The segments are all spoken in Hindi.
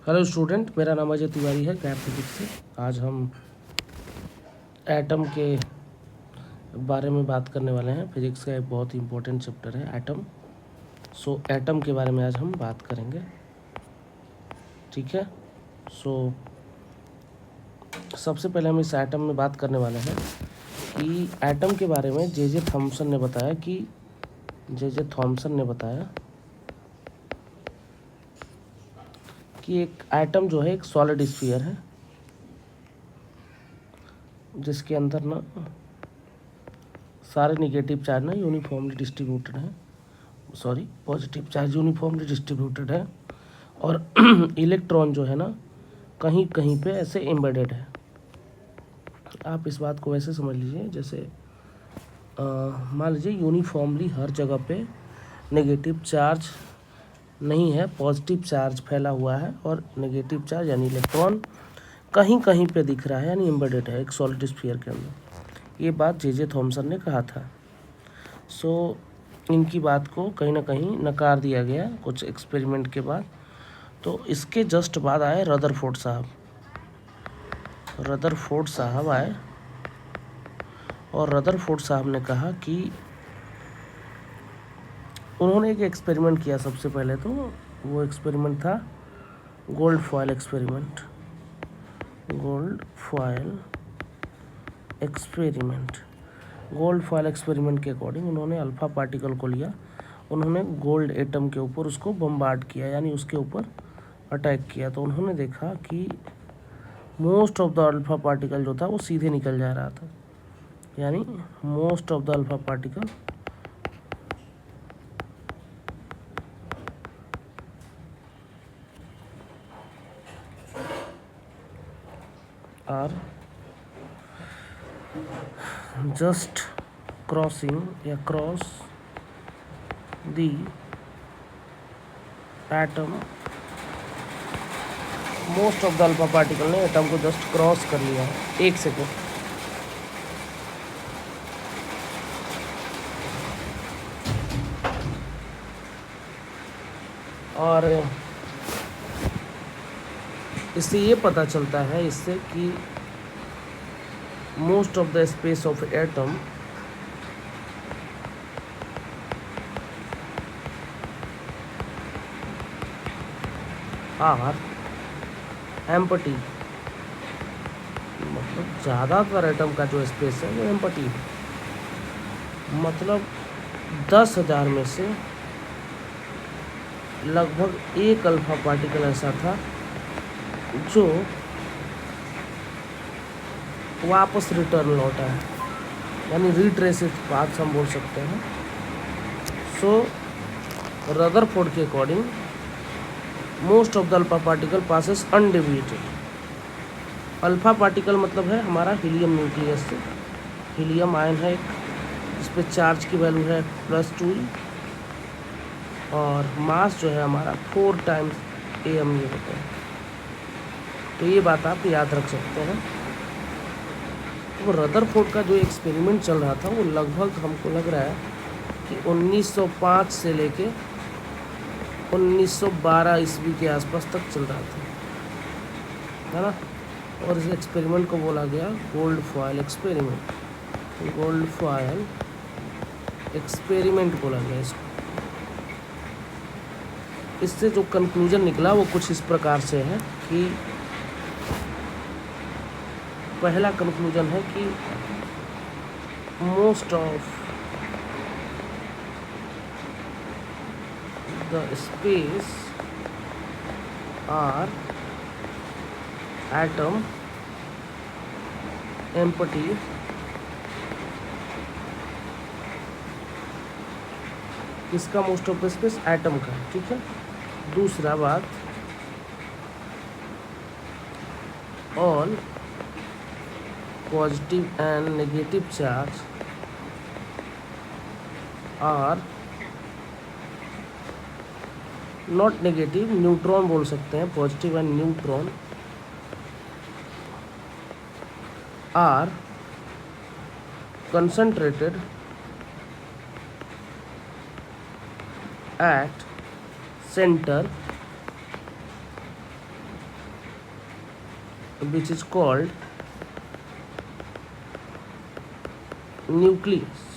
हेलो स्टूडेंट, मेरा नाम अजय तिवारी है गैप फिजिक्स से। आज हम एटम के बारे में बात करने वाले हैं। फिजिक्स का एक बहुत ही इम्पोर्टेंट चैप्टर है एटम। एटम के बारे में आज हम बात करेंगे, ठीक है। सो सबसे पहले हम इस एटम में बात करने वाले हैं कि एटम के बारे में जे थॉमसन ने बताया कि एक एटम जो है एक सॉलिड स्फीयर है जिसके अंदर ना सारे निगेटिव चार्ज ना यूनिफॉर्मली डिस्ट्रीब्यूटेड हैं, पॉजिटिव चार्ज यूनिफॉर्मली डिस्ट्रीब्यूटेड है और इलेक्ट्रॉन जो है ना कहीं कहीं पे ऐसे एम्बेडेड है। आप इस बात को वैसे समझ लीजिए जैसे मान लीजिए यूनिफॉर्मली हर जगह पे नेगेटिव चार्ज नहीं है, पॉजिटिव चार्ज फैला हुआ है और नेगेटिव चार्ज यानी इलेक्ट्रॉन कहीं कहीं पे दिख रहा है, यानी एम्बेडेड है एक सॉलिड स्फीयर के अंदर। ये बात जे थॉमसन ने कहा था। इनकी बात को कहीं ना कहीं नकार दिया गया कुछ एक्सपेरिमेंट के बाद। तो इसके जस्ट बाद आए रदरफोर्ड साहब आए और रदरफोर्ड साहब ने कहा कि उन्होंने एक एक्सपेरिमेंट किया। सबसे पहले तो वो एक्सपेरिमेंट था गोल्ड फॉयल एक्सपेरिमेंट के अकॉर्डिंग उन्होंने अल्फा पार्टिकल को लिया, उन्होंने गोल्ड एटम के ऊपर उसको बम्बार्ड किया, यानी उसके ऊपर अटैक किया। तो उन्होंने देखा कि most of the alpha particle जो था वो सीधे निकल जा रहा था, यानी most of the alpha particle are just crossing या cross the atom. Most of the alpha particle ने एटम को जस्ट क्रॉस कर लिया है, 1 सेकेंड। और इससे ये पता चलता है इससे कि most of the space of atom are empty, मतलब ज़्यादातर एटम का जो स्पेस है वो एम्पटी है। मतलब 10,000 में से लगभग 1 अल्फा पार्टिकल ऐसा था जो वापस रिटर्न लौटा है, यानी रिट्रेसिव पाथ हम बोल सकते हैं। रदरफोर्ड के according most of the alpha particle passes undeviated. Alpha particle मतलब है हमारा हीलियम न्यूक्लियस से, हीलियम आयन है एक, इस पर चार्ज की वैल्यू है +2 और मास जो है हमारा 4 टाइम्स AM ये होता है। तो ये बात आप याद रख सकते हैं। तो रदरफोर्ड का जो एक्सपेरिमेंट चल रहा था वो लगभग हमको लग रहा है कि 1905 से लेके 1912 ईस्वी के आसपास तक चल रहा था, है ना। और इस एक्सपेरिमेंट को बोला गया गोल्ड फॉयल एक्सपेरिमेंट बोला गया इसको। इससे जो कंक्लूजन निकला वो कुछ इस प्रकार से है कि पहला कंक्लूजन है कि most of the space are atom empty किसका? Most of the space atom का, ठीक है। दूसरा बात, all positive and negative charge are not negative, neutron बोल सकते हैं, positive and neutron are concentrated at center which is called nucleus.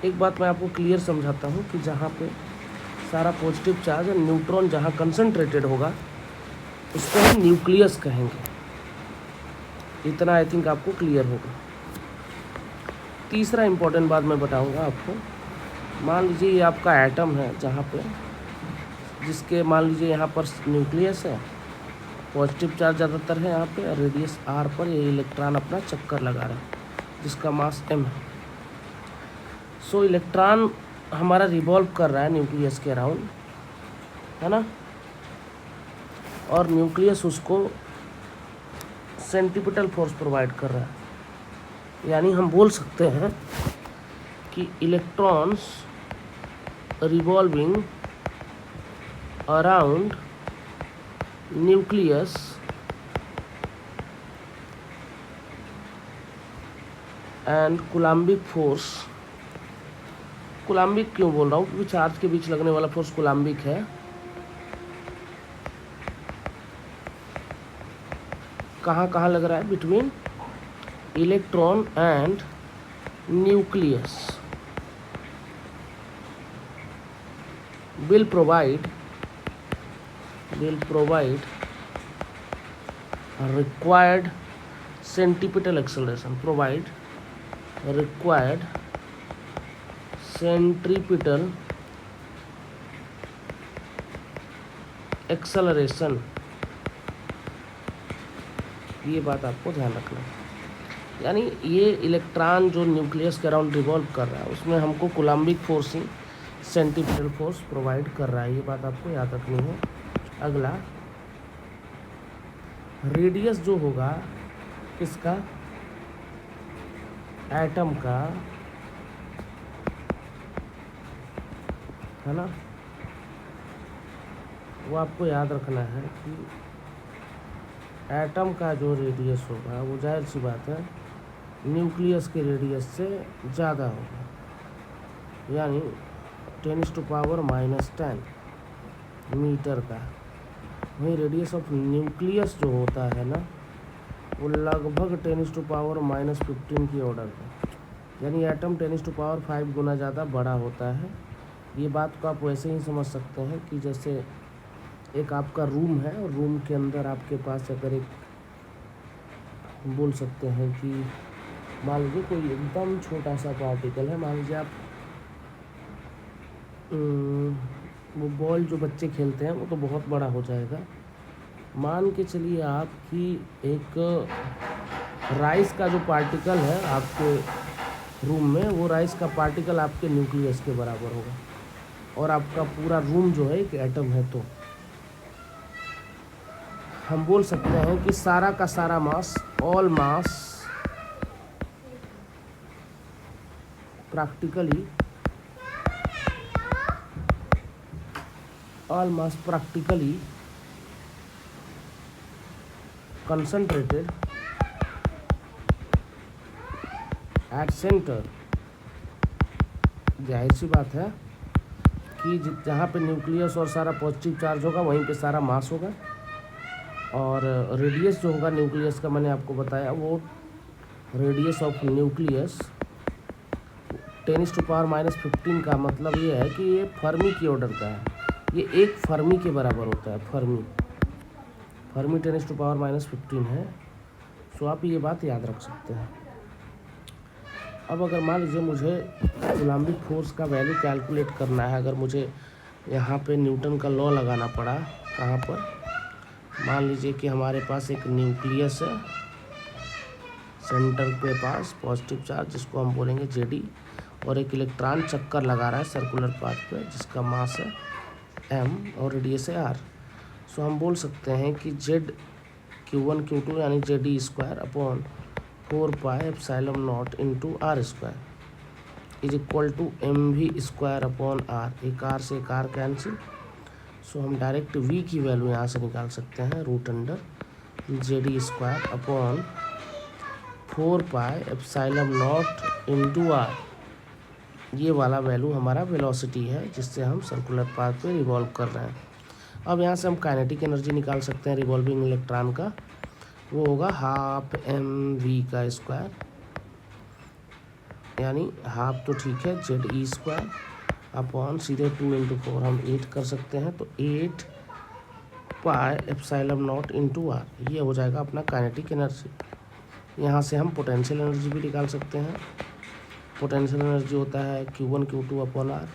एक बात मैं आपको क्लियर समझाता हूँ कि जहाँ पे सारा पॉजिटिव चार्ज और न्यूट्रॉन जहाँ कंसंट्रेटेड होगा उसको हम न्यूक्लियस कहेंगे। इतना आई थिंक आपको क्लियर होगा। तीसरा इम्पॉर्टेंट बात मैं बताऊँगा आपको, मान लीजिए ये आपका एटम है जहाँ पे जिसके मान लीजिए यहाँ पर न्यूक्लियस है, पॉजिटिव चार्ज ज़्यादातर है यहाँ पे, रेडियस r पर ये इलेक्ट्रॉन अपना चक्कर लगा रहा है जिसका मास m है। सो इलेक्ट्रॉन हमारा रिवॉल्व कर रहा है न्यूक्लियस के अराउंड, है ना, और न्यूक्लियस उसको सेंट्रीपिटल फोर्स प्रोवाइड कर रहा है। यानी हम बोल सकते हैं कि electrons revolving around nucleus and Coulombic force. Coulombic क्यों बोल रहा हूँ? क्योंकि चार्ज के बीच लगने वाला फोर्स कूलम्बिक है। कहाँ कहाँ लग रहा है? Between electron and nucleus will provide required centripetal acceleration, provide required centripetal acceleration। ये बात आपको ध्यान रखना है। यानी ये इलेक्ट्रॉन जो न्यूक्लियस के अराउंड रिवॉल्व कर रहा है उसमें हमको कूलम्बिक फोर्स ही सेंट्रीपिटल फोर्स प्रोवाइड कर रहा है। ये बात आपको याद रखनी है। अगला, रेडियस जो होगा किसका? एटम का, है ना, वो आपको याद रखना है कि एटम का जो रेडियस होगा वो जाहिर सी बात है न्यूक्लियस के रेडियस से ज़्यादा होगा। यानी 10⁻⁻10 मीटर का। वहीं रेडियस ऑफ न्यूक्लियस जो होता है ना वो लगभग 10⁻⁻15 की ऑर्डर का। यानी एटम 10⁵ गुना ज़्यादा बड़ा होता है। ये बात को आप वैसे ही समझ सकते हैं कि जैसे एक आपका रूम है और रूम के अंदर आपके पास अगर एक बोल सकते हैं कि मान लीजिए कोई एकदम छोटा सा पार्टिकल है, मान लीजिए आप वो बॉल जो बच्चे खेलते हैं वो तो बहुत बड़ा हो जाएगा। मान के चलिए आप कि एक राइस का जो पार्टिकल है आपके रूम में, वो राइस का पार्टिकल आपके न्यूक्लियस के बराबर होगा और आपका पूरा रूम जो है एक एटम है। तो हम बोल सकते हैं कि सारा का सारा mass, all mass practically concentrated at center। जाहिर सी बात है कि जहाँ पे न्यूक्लियस और सारा पॉजिटिव चार्ज होगा वहीं पे सारा मास होगा। और रेडियस जो होगा न्यूक्लियस का, मैंने आपको बताया, वो रेडियस ऑफ न्यूक्लियस 10⁻⁻15 का मतलब ये है कि ये फर्मी की ऑर्डर का है। ये एक फर्मी के बराबर होता है। फर्मी 10⁻⁻15 है। सो आप ये बात याद रख सकते हैं। अब अगर मान लीजिए मुझे कूलम्बिक फोर्स का वैल्यू कैलकुलेट करना है, अगर मुझे यहाँ पे न्यूटन का लॉ लगाना पड़ा, कहाँ पर, मान लीजिए कि हमारे पास एक न्यूक्लियस है, सेंटर के पास पॉजिटिव चार्ज जिसको हम बोलेंगे Jd, और एक इलेक्ट्रॉन चक्कर लगा रहा है सर्कुलर पाथ पे जिसका मास है m और रेडियस है r। सो हम बोल सकते हैं कि Z Q1 Q2 यानी Jd²/4πε0 into r² is equal to mv²/r। एक r से एक r कैंसिल। सो हम डायरेक्ट v की वैल्यू यहाँ से निकाल सकते हैं √Jd²/4πε0 इंटू r। ये वाला वैल्यू हमारा वेलोसिटी है जिससे हम सर्कुलर पाथ पे रिवॉल्व कर रहे हैं। अब यहाँ से हम काइनेटिक एनर्जी निकाल सकते हैं रिवॉल्विंग इलेक्ट्रॉन का, वो होगा हाफ mv का स्क्वायर, यानी हाफ तो ठीक है ZE स्क्वायर अपॉन सीधे 2 × 4 हम 8 कर सकते हैं, तो 8 pi epsilon naught into R, ये हो जाएगा अपना काइनेटिक एनर्जी। यहाँ से हम पोटेंशियल एनर्जी भी निकाल सकते हैं। पोटेंशियल एनर्जी होता है Q1 Q2 upon R,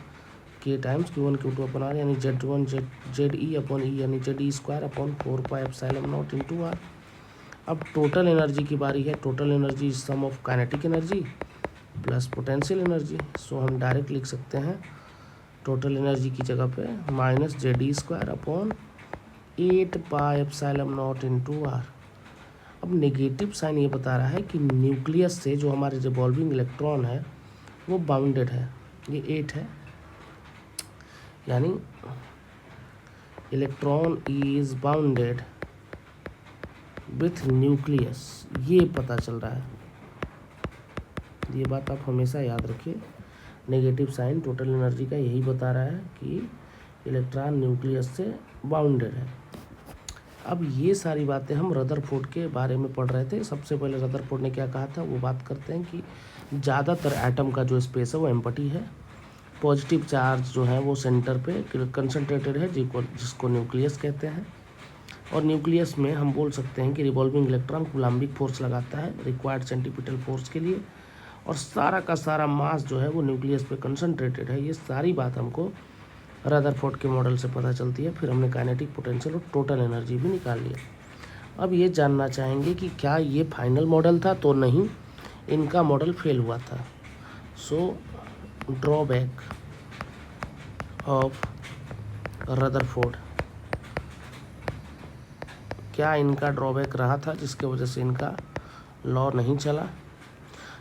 K times Q1 Q2 upon R, यानी Z1 ZE अपॉन E, यानी ZE square upon 4 pi epsilon naught into R. अब टोटल एनर्जी की बारी है। Total energy is sum of kinetic energy plus potential energy. So हम डायरेक्ट लिख सकते हैं टोटल एनर्जी की जगह पे minus ZE square upon 8 pi epsilon naught into R. अब नेगेटिव साइन ये बता रहा है कि न्यूक्लियस से जो हमारे रिवॉल्विंग इलेक्ट्रॉन है वो बाउंडेड है, ये 8 है, यानी electron is bounded with nucleus, ये पता चल रहा है। ये बात आप हमेशा याद रखिए, नेगेटिव साइन टोटल एनर्जी का यही बता रहा है कि इलेक्ट्रॉन न्यूक्लियस से बाउंडेड है। अब ये सारी बातें हम रदरफोर्ड के बारे में पढ़ रहे थे। सबसे पहले रदरफोर्ड ने क्या कहा था वो बात करते हैं कि ज़्यादातर एटम का जो स्पेस है वो एम्प्टी है, पॉजिटिव चार्ज जो है वो सेंटर पे कंसंट्रेटेड है, जिसको न्यूक्लियस कहते हैं। और न्यूक्लियस में हम बोल सकते हैं कि रिवॉल्विंग इलेक्ट्रॉन कूलम्बिक फोर्स लगाता है रिक्वायर्ड सेंटीपिटल फोर्स के लिए, और सारा का सारा मास जो है वो न्यूक्लियस पे कंसंट्रेटेड है। ये सारी बात हमको रदरफोर्ड के मॉडल से पता चलती है। फिर हमने काइनेटिक, पोटेंशियल और टोटल एनर्जी भी निकाल लिया। अब ये जानना चाहेंगे कि क्या ये फाइनल मॉडल था, तो नहीं, इनका मॉडल फेल हुआ था। सो ड्रॉबैक ऑफ रदरफोर्ड, क्या इनका ड्रॉबैक रहा था जिसके वजह से इनका लॉ नहीं चला?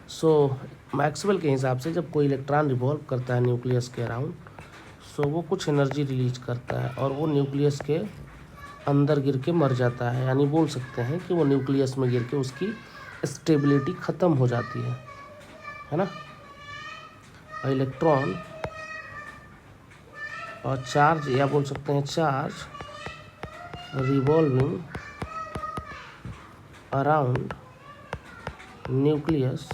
सो मैक्सवेल के हिसाब से जब कोई इलेक्ट्रॉन रिवॉल्व करता है न्यूक्लियस के अराउंड, सो वो कुछ एनर्जी रिलीज करता है और वो न्यूक्लियस के अंदर गिर के मर जाता है, यानी बोल सकते हैं कि वो न्यूक्लियस में गिर के उसकी स्टेबिलिटी ख़त्म हो जाती है ना। इलेक्ट्रॉन और चार्ज, या बोल सकते हैं charge revolving around nucleus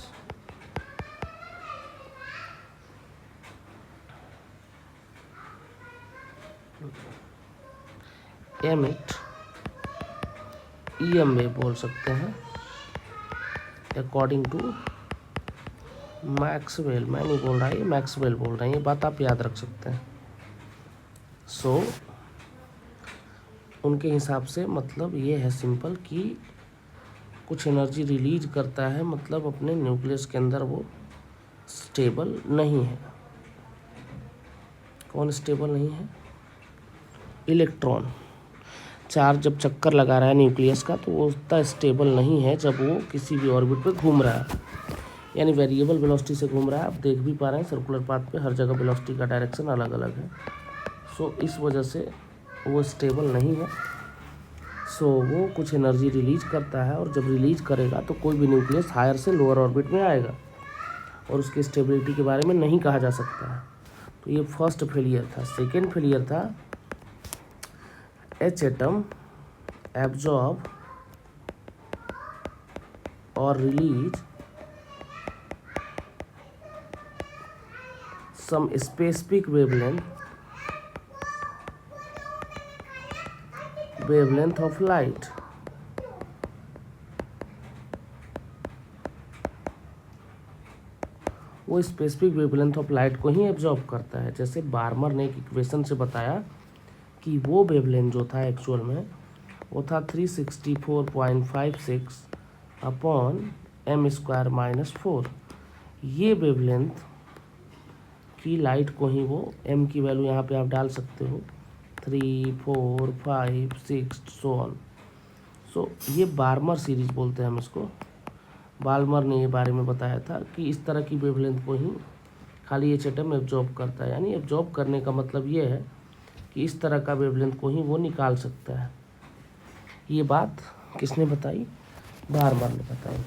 emit EM wave बोल सकते हैं अकॉर्डिंग टू मैक्सवेल। मैं नहीं बोल रहा, ये मैक्सवेल बोल रहे हैं, ये बात आप याद रख सकते हैं। सो उनके हिसाब से मतलब ये है सिंपल कि कुछ एनर्जी रिलीज करता है, मतलब अपने न्यूक्लियस के अंदर वो स्टेबल नहीं है। कौन स्टेबल नहीं है? इलेक्ट्रॉन। चार्ज जब चक्कर लगा रहा है न्यूक्लियस का तो वो उतना स्टेबल नहीं है जब वो किसी भी ऑर्बिट पे घूम रहा है, यानी वेरिएबल वेलोसिटी से घूम रहा है। आप देख भी पा रहे हैं सर्कुलर पाथ पे हर जगह वेलोसिटी का डायरेक्शन अलग अलग है। सो इस वजह से वो स्टेबल नहीं है। सो वो कुछ एनर्जी रिलीज करता है, और जब रिलीज करेगा तो कोई भी न्यूक्लियस हायर से लोअर ऑर्बिट में आएगा और उसकी स्टेबिलिटी के बारे में नहीं कहा जा सकता है। तो ये फर्स्ट फेलियर था। सेकेंड फेलियर था H atom absorb or release some specific wavelength of light. वो स्पेसिफिक वेवलेंथ ऑफ लाइट को ही एब्जॉर्ब करता है। जैसे बार्मर ने एक इक्वेशन से बताया कि वो वेवलेंथ जो था एक्चुअल में वो था 364.56 अपॉन m² - 4। ये वेवलेंथ की लाइट को ही वो m की वैल्यू यहाँ पे आप डाल सकते हो 3, 4, 5, 6 सो ऑन। सो ये बार्मर सीरीज बोलते हैं हम इसको। बाल्मर ने ये बारे में बताया था कि इस तरह की वेवलेंथ को ही खाली H एटम एब्जॉर्ब करता है, यानी एब्जॉर्ब करने का मतलब ये है कि इस तरह का वेवलेंथ को ही वो निकाल सकता है। ये बात किसने बताई? बार्मर ने बताई।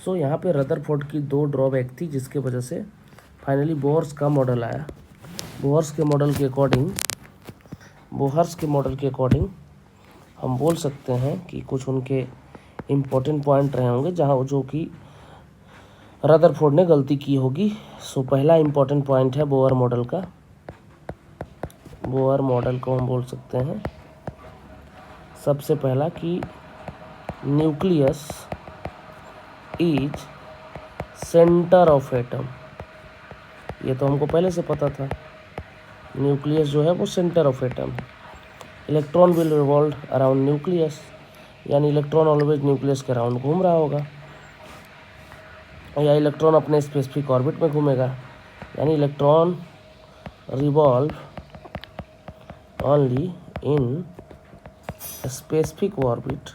सो यहाँ पे रदरफोर्ड की दो ड्रॉबैक थी जिसके वजह से फाइनली बोर्स का मॉडल आया। बोर्स के मॉडल के अकॉर्डिंग बोहर्स के मॉडल के अकॉर्डिंग हम बोल सकते हैं कि कुछ उनके इम्पोर्टेंट पॉइंट रहे होंगे जहाँ जो कि रदरफोर्ड ने गलती की होगी। सो पहला इम्पोर्टेंट पॉइंट है बोहर मॉडल का। बोहर मॉडल को हम बोल सकते हैं सबसे पहला कि nucleus is centre of atom. ये तो हमको पहले से पता था, न्यूक्लियस जो है वो सेंटर ऑफ एटम है। Electron will revolve around nucleus, यानी इलेक्ट्रॉन ऑलवेज न्यूक्लियस के अराउंड घूम रहा होगा, या इलेक्ट्रॉन अपने स्पेसिफिक ऑर्बिट में घूमेगा, यानी electron revolve only in specific orbit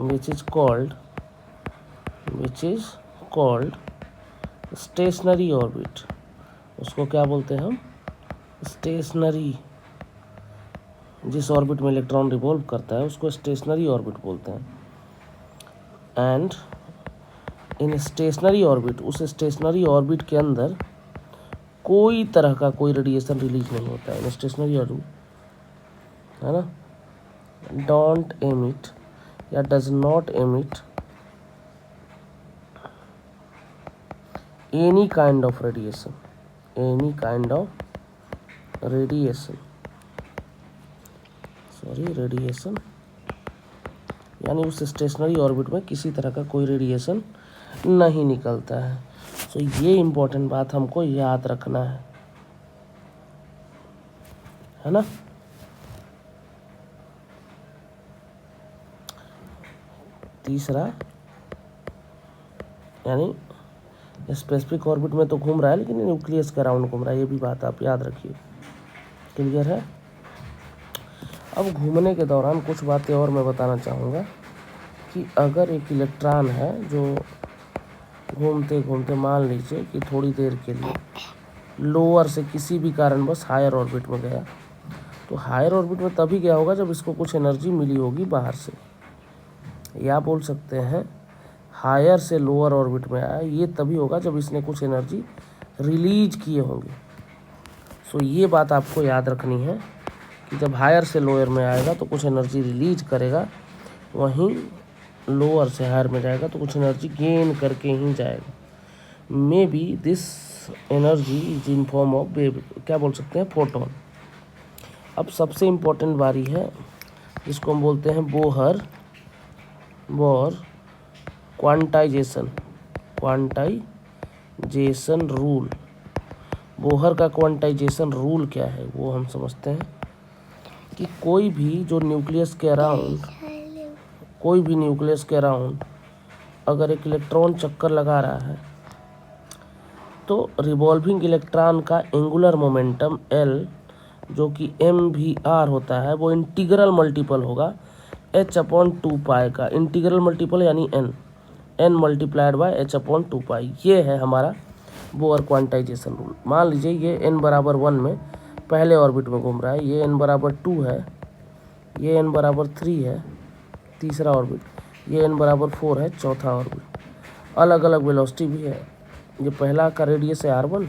which is called stationery orbit. उसको क्या बोलते हैं हम? स्टेशनरी। जिस ऑर्बिट में इलेक्ट्रॉन रिवॉल्व करता है उसको स्टेशनरी ऑर्बिट बोलते हैं। एंड इन स्टेशनरी ऑर्बिट, उस स्टेशनरी ऑर्बिट के अंदर कोई तरह का कोई रेडिएशन रिलीज नहीं होता है। इन स्टेशनरी ऑर्बिट, है ना, डोंट एमिट या does not emit any kind of radiation, radiation, यानी उस स्टेशनरी ऑर्बिट में किसी तरह का कोई रेडिएशन नहीं निकलता है। तो ये इम्पोर्टेंट बात हमको याद रखना है ना। तीसरा, यानी स्पेसिफिक ऑर्बिट में तो घूम रहा है लेकिन न्यूक्लियस के अराउंड घूम रहा है, ये भी बात आप याद रखिए। क्लियर है? अब घूमने के दौरान कुछ बातें और मैं बताना चाहूँगा कि अगर एक इलेक्ट्रॉन है जो घूमते घूमते मान लीजिए कि थोड़ी देर के लिए लोअर से किसी भी कारणवश हायर ऑर्बिट में गया, तो हायर ऑर्बिट में तभी गया होगा जब इसको कुछ एनर्जी मिली होगी बाहर से, या बोल सकते हैं हायर से लोअर ऑर्बिट में आया, ये तभी होगा जब इसने कुछ एनर्जी रिलीज किए होंगे। सो ये बात आपको याद रखनी है कि जब हायर से लोअर में आएगा तो कुछ एनर्जी रिलीज करेगा, वहीं लोअर से हायर में जाएगा तो कुछ एनर्जी गेन करके ही जाएगा। May be this energy is in form of wave, क्या बोल सकते हैं, फोटोन। अब सबसे इम्पोर्टेंट बारी है जिसको हम बोलते हैं बोहर क्वांटाइजेशन रूल। बोहर का क्वांटाइजेशन रूल क्या है वो हम समझते हैं कि कोई भी न्यूक्लियस के अराउंड अगर एक इलेक्ट्रॉन चक्कर लगा रहा है तो रिवॉल्विंग इलेक्ट्रॉन का एंगुलर मोमेंटम L, जो कि mvr होता है, वो इंटीग्रल मल्टीपल होगा h/2π का। इंटीग्रल मल्टीपल यानी n मल्टीप्लाइड बाय h/2π। ये है हमारा बोहर क्वांटाइजेशन रूल। मान लीजिए ये n बराबर 1 में पहले ऑर्बिट में घूम रहा है, ये n बराबर 2 है, ये n बराबर 3 है तीसरा ऑर्बिट, ये n बराबर 4 है चौथा ऑर्बिट। अलग अलग वेलोसिटी भी है। ये पहला का रेडियस है r1,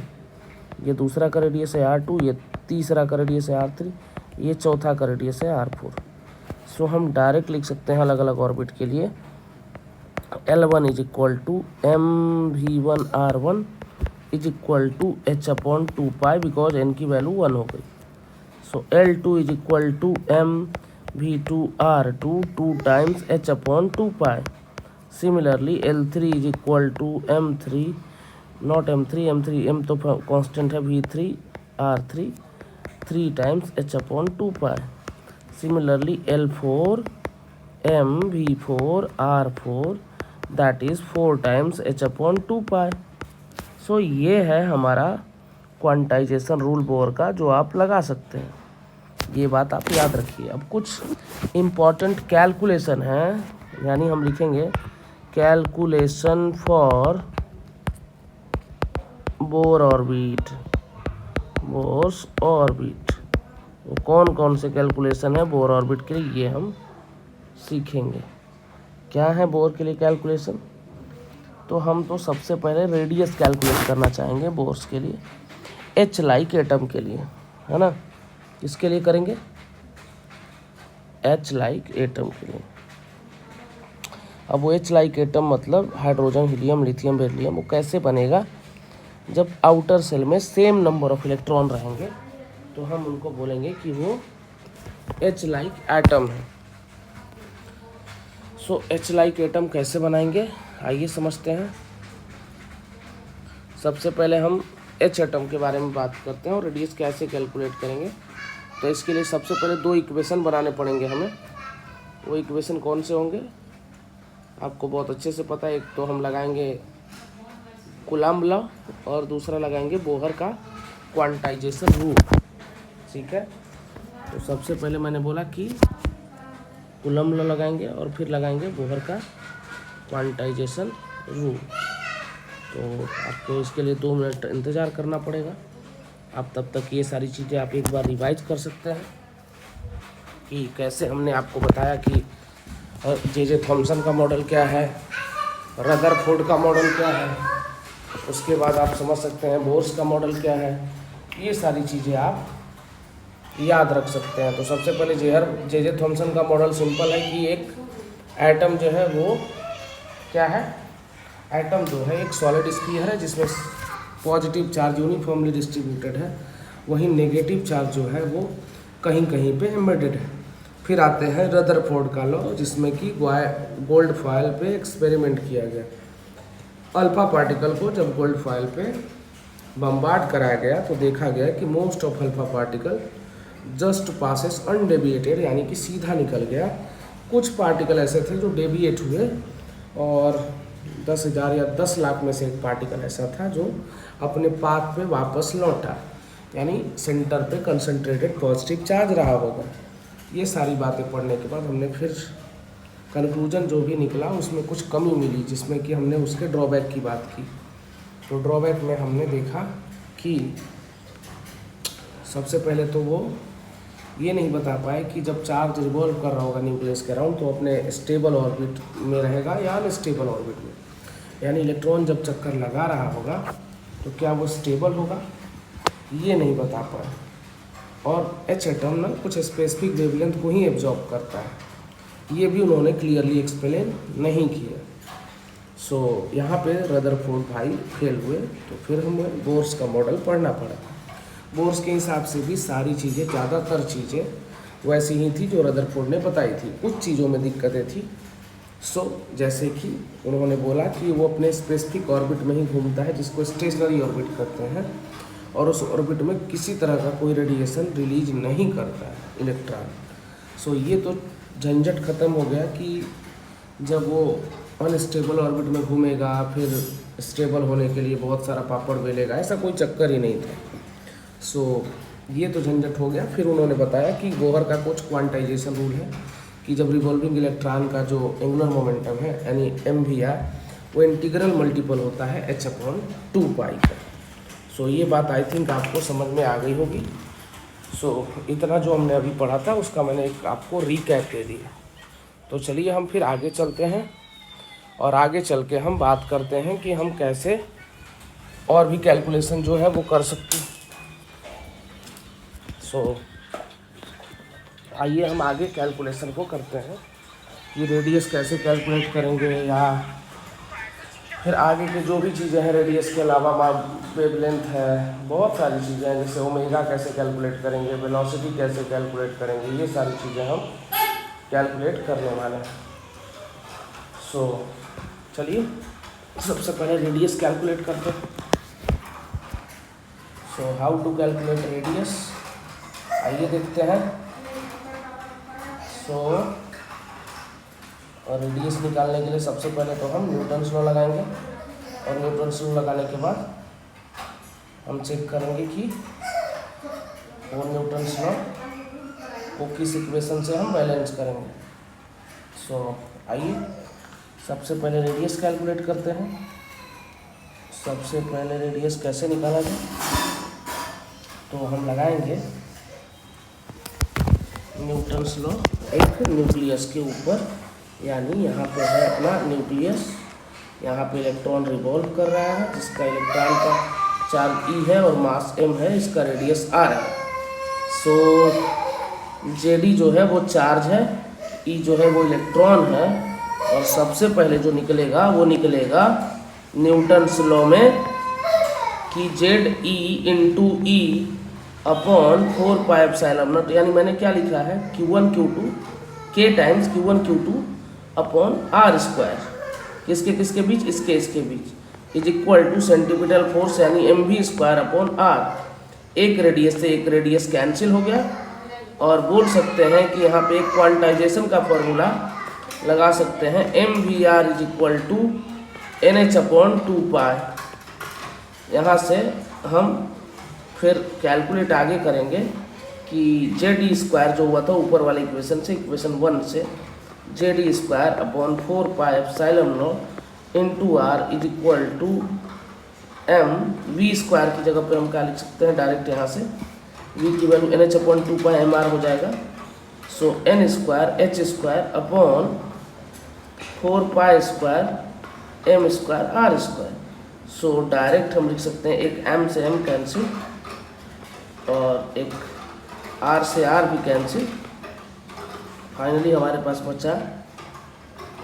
ये दूसरा का रेडियस है r2, ये तीसरा का रेडियस है r3, ये चौथा का रेडियस है r4। सो हम डायरेक्ट लिख सकते हैं अलग अलग ऑर्बिट के लिए L1 is equal to mv1r1 is equal to h/2π, because n की वैल्यू 1 हो गई। So L2 is equal to mv2r2 2 times h/2π। Similarly L3 is equal to m3, not m3 तो कांस्टेंट है, v3r3 3 times h/2π। Similarly L4 mv4r4 that is 4 times h/2π। So ये है हमारा क्वांटाइजेशन रूल बोहर का, जो आप लगा सकते हैं। ये बात आप याद रखिए। अब कुछ इम्पॉर्टेंट कैलकुलेशन है, यानी हम लिखेंगे कैलकुलेशन फॉर बोर ऑर्बिट। वो कौन कौन से कैलकुलेशन है बोर ऑर्बिट के लिए, ये हम सीखेंगे। क्या है बोर के लिए कैलकुलेशन? तो हम तो सबसे पहले रेडियस कैलकुलेट करना चाहेंगे बोर्स के लिए। H लाइक एटम के लिए, है ना। किसके लिए करेंगे? H लाइक एटम के लिए। अब वो H लाइक एटम मतलब हाइड्रोजन, हीलियम, लिथियम, बेरिलियम, वो कैसे बनेगा? जब आउटर सेल में सेम नंबर ऑफ इलेक्ट्रॉन रहेंगे तो हम उनको बोलेंगे कि वो H लाइक एटम है। सो H लाइक एटम कैसे बनाएंगे, आइए समझते हैं। सबसे पहले हम H एटम के बारे में बात करते हैं और रेडियस कैसे कैलकुलेट करेंगे। तो इसके लिए सबसे पहले 2 इक्वेशन बनाने पड़ेंगे हमें। वो इक्वेशन कौन से होंगे आपको बहुत अच्छे से पता है। एक तो हम लगाएंगे कूलम्ब लॉ और दूसरा लगाएंगे बोहर का क्वांटाइजेशन रूल, ठीक है। तो सबसे पहले मैंने बोला कि कूलम्ब लॉ लगाएंगे और फिर लगाएंगे बोहर का क्वांटाइजेशन रूल। तो आपको इसके लिए 2 मिनट इंतज़ार करना पड़ेगा। आप तब तक ये सारी चीज़ें आप एक बार रिवाइज कर सकते हैं कि कैसे हमने आपको बताया कि जे थॉमसन का मॉडल क्या है, रदरफोर्ड का मॉडल क्या है, उसके बाद आप समझ सकते हैं बोर्स का मॉडल क्या है। ये सारी चीज़ें आप याद रख सकते हैं। तो सबसे पहले जे थॉमसन का मॉडल सिंपल है कि एक एटम जो है वो क्या है, एटम जो है एक सॉलिड स्फीयर है जिसमें पॉजिटिव चार्ज यूनिफॉर्मली डिस्ट्रीब्यूटेड है, वहीं नेगेटिव चार्ज जो है वो कहीं कहीं पे एम्बेडेड है। फिर आते हैं रदरफोर्ड का लॉ जिसमें कि गोल्ड फॉयल पे एक्सपेरिमेंट किया गया। अल्फा पार्टिकल को जब गोल्ड फॉयल पे बम्बार्ड कराया गया तो देखा गया कि most of alpha particle just passes undeviated, यानी कि सीधा निकल गया। कुछ पार्टिकल ऐसे थे जो डेविएट हुए और 10,000 या 10 लाख में से एक पार्टिकल ऐसा था जो अपने पाथ पे वापस लौटा, यानी सेंटर पे कंसंट्रेटेड पॉजिटिव चार्ज रहा होगा। ये सारी बातें पढ़ने के बाद हमने फिर कंक्लूजन जो भी निकला उसमें कुछ कमी मिली, जिसमें कि हमने उसके ड्रॉबैक की बात की। तो ड्रॉबैक में हमने देखा कि सबसे पहले तो वो ये नहीं बता पाए कि जब चार्ज रिवॉल्व कर रहा होगा न्यूक्लियस के अराउंड तो अपने स्टेबल ऑर्बिट में रहेगा या अनस्टेबल ऑर्बिट में, यानी इलेक्ट्रॉन जब चक्कर लगा रहा होगा तो क्या वो स्टेबल होगा, ये नहीं बता पाए। और H एटम ना कुछ स्पेसिफिक वेवलेंथ को ही एब्जॉर्ब करता है, ये भी उन्होंने क्लियरली एक्सप्लेन नहीं किया। सो यहाँ पे रदरफोर्ड भाई फेल हुए, तो फिर हमें बोर्स का मॉडल पढ़ना पड़ा। बोर्स के हिसाब से भी सारी चीज़ें, ज़्यादातर चीज़ें वैसी ही थी जो रदरफोर्ड ने बताई थी, कुछ चीज़ों में दिक्कतें थी। जैसे कि उन्होंने बोला कि वो अपने स्पेसिफिक ऑर्बिट में ही घूमता है जिसको स्टेशनरी ऑर्बिट कहते हैं, और उस ऑर्बिट में किसी तरह का कोई रेडिएशन रिलीज नहीं करता है इलेक्ट्रॉन। ये तो झंझट ख़त्म हो गया कि जब वो अनस्टेबल ऑर्बिट में घूमेगा फिर स्टेबल होने के लिए बहुत सारा पापड़ बेलेगा, ऐसा कोई चक्कर ही नहीं था। ये तो झंझट हो गया। फिर उन्होंने बताया कि बोहर का कुछ क्वांटाइजेशन रूल है कि जब रिवॉल्विंग इलेक्ट्रॉन का जो एंगुलर मोमेंटम है यानी MVR वो इंटीग्रल मल्टीपल होता है h/2 पाई का। ये बात आई थिंक आपको समझ में आ गई होगी। इतना जो हमने अभी पढ़ा था उसका मैंने एक आपको रिकैप दे दिया। तो चलिए हम फिर आगे चलते हैं और आगे चल के हम बात करते हैं कि हम कैसे और भी कैलकुलेशन जो है वो कर सकते हैं। आइए हम आगे कैलकुलेशन को करते हैं कि रेडियस कैसे कैलकुलेट करेंगे, या फिर आगे की जो भी चीज़ें हैं रेडियस के अलावा वेवलेंथ है, बहुत सारी चीज़ें हैं, जैसे ओमेगा कैसे कैलकुलेट करेंगे, वेलोसिटी कैसे कैलकुलेट करेंगे, ये सारी चीज़ें हम कैलकुलेट करने वाले हैं। चलिए सबसे पहले रेडियस कैलकुलेट करते हैं। हाउ टू कैलकुलेट रेडियस, आइए देखते हैं। और रेडियस निकालने के लिए सबसे पहले तो हम न्यूटन्स लॉ लगाएंगे, और न्यूटन्स लॉ लगाने के बाद हम चेक करेंगे कि वो न्यूटन्स लॉ को किस इक्वेशन से हम बैलेंस करेंगे। आइए सबसे पहले रेडियस कैलकुलेट करते हैं। सबसे पहले रेडियस कैसे निकाला जाए, तो हम लगाएंगे न्यूटन्स लॉ एक न्यूक्लियस के ऊपर, यानी यहाँ पे है अपना न्यूक्लियस, यहाँ पे इलेक्ट्रॉन रिवॉल्व कर रहा है जिसका इलेक्ट्रॉन का चार्ज ई है और मास m है, इसका रेडियस r है। सो Jd जो है वो चार्ज है, E जो है वो इलेक्ट्रॉन है, और सबसे पहले जो निकलेगा वो निकलेगा न्यूटन्स लॉ में कि ZE इंटू ई अपॉन 4πε0, यानी मैंने क्या लिखा है Q1 Q2 K times Q1 Q2 upon R square, किसके बीच, इसके बीच, is equal to centripetal force यानी mv स्क्वायर अपॉन R। एक रेडियस से एक रेडियस कैंसिल हो गया, और बोल सकते हैं कि यहाँ पे एक क्वांटाइजेशन का फॉर्मूला लगा सकते हैं, mvr is equal to nh upon 2π। यहाँ से हम फिर कैलकुलेट आगे करेंगे कि जेड स्क्वायर जो हुआ था ऊपर वाले इक्वेशन से, इक्वेशन 1 से, Z square upon 4πε0 into R is equal to M V square की जगह पे हम क्या लिख सकते हैं डायरेक्ट, यहाँ से वी की वैल्यू NH अपॉन 2π हो जाएगा। So n square H square upon 4π square m square R square. So direct हम लिख सकते हैं, एक m से m कैंसिल और एक r से r भी कैंसिल। फाइनली हमारे पास बचा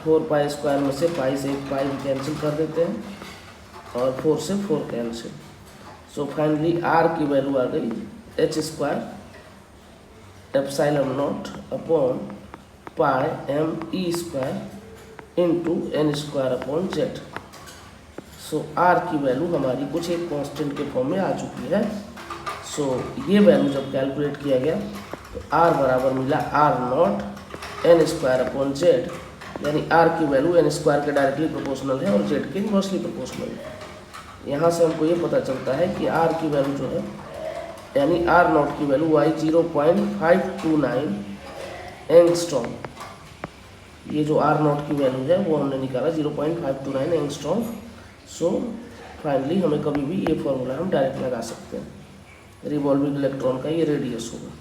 4π स्क्वायर में से पाई से एक पाई भी कैंसिल कर देते हैं, और 4 से 4 कैंसिल। सो फाइनली r की वैल्यू आ गई h square epsilon naught upon pi m e square into n square upon z। सो r की वैल्यू हमारी कुछ एक कांस्टेंट के फॉर्म में आ चुकी है। सो ये वैल्यू जब कैलकुलेट किया गया तो r बराबर मिला r not n square upon z, यानी r की वैल्यू n स्क्वायर के डायरेक्टली प्रोपोर्शनल है और z के इनवर्सली प्रोपोर्शनल है। यहाँ से हमको ये पता चलता है कि r की वैल्यू जो है, यानी r नॉट की वैल्यू आई 0.529 एंगस्ट्रॉम। ये जो r नॉट की वैल्यू है वो हमने निकाला 0.529 एंगस्ट्रॉम। सो फाइनली हमें कभी भी ये फॉर्मूला हम डायरेक्ट लगा सकते हैं, रिवॉल्विंग इलेक्ट्रॉन का ये रेडियस होगा।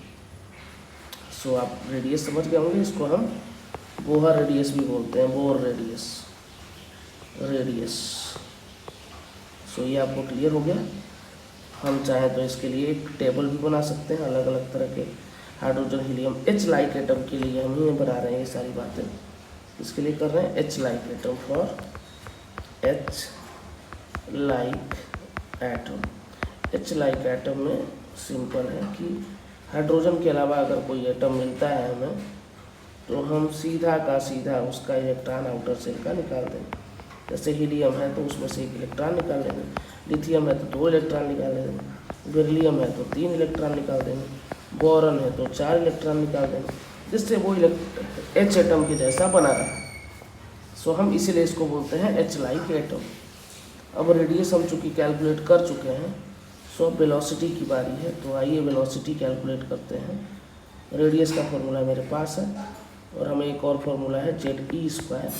सो आप रेडियस समझ गए होंगे, इसको हम बोहर रेडियस भी बोलते हैं, बोर रेडियस। सो ये आपको क्लियर हो गया। हम चाहें तो इसके लिए एक टेबल भी बना सकते हैं, अलग अलग तरह के hydrogen helium H like atom के लिए हम ही बना रहे हैं ये सारी बातें। इसके लिए कर रहे हैं H like atom for H like atom. H like atom में सिंपल है कि हाइड्रोजन के अलावा अगर कोई एटम मिलता है हमें, तो हम सीधा का सीधा उसका इलेक्ट्रॉन आउटर सेल का निकाल देंगे। जैसे हीलियम है तो उसमें से एक इलेक्ट्रॉन निकाल देंगे, लिथियम है तो 2 इलेक्ट्रॉन निकाल देंगे, बेरिलियम है तो 3 इलेक्ट्रॉन निकाल देंगे, बोरॉन है तो 4 इलेक्ट्रॉन निकाल देंगे, जिससे वो H एटम की जैसा बना रहा। सो हम इसीलिए इसको बोलते हैं H लाइक एटम। अब रेडियस हम चूँकि कैलकुलेट कर चुके हैं, सो अब वेलोसिटी की बारी है। तो आइए वेलोसिटी कैलकुलेट करते हैं। रेडियस का फॉर्मूला मेरे पास है, और हमें एक और फार्मूला है ZE square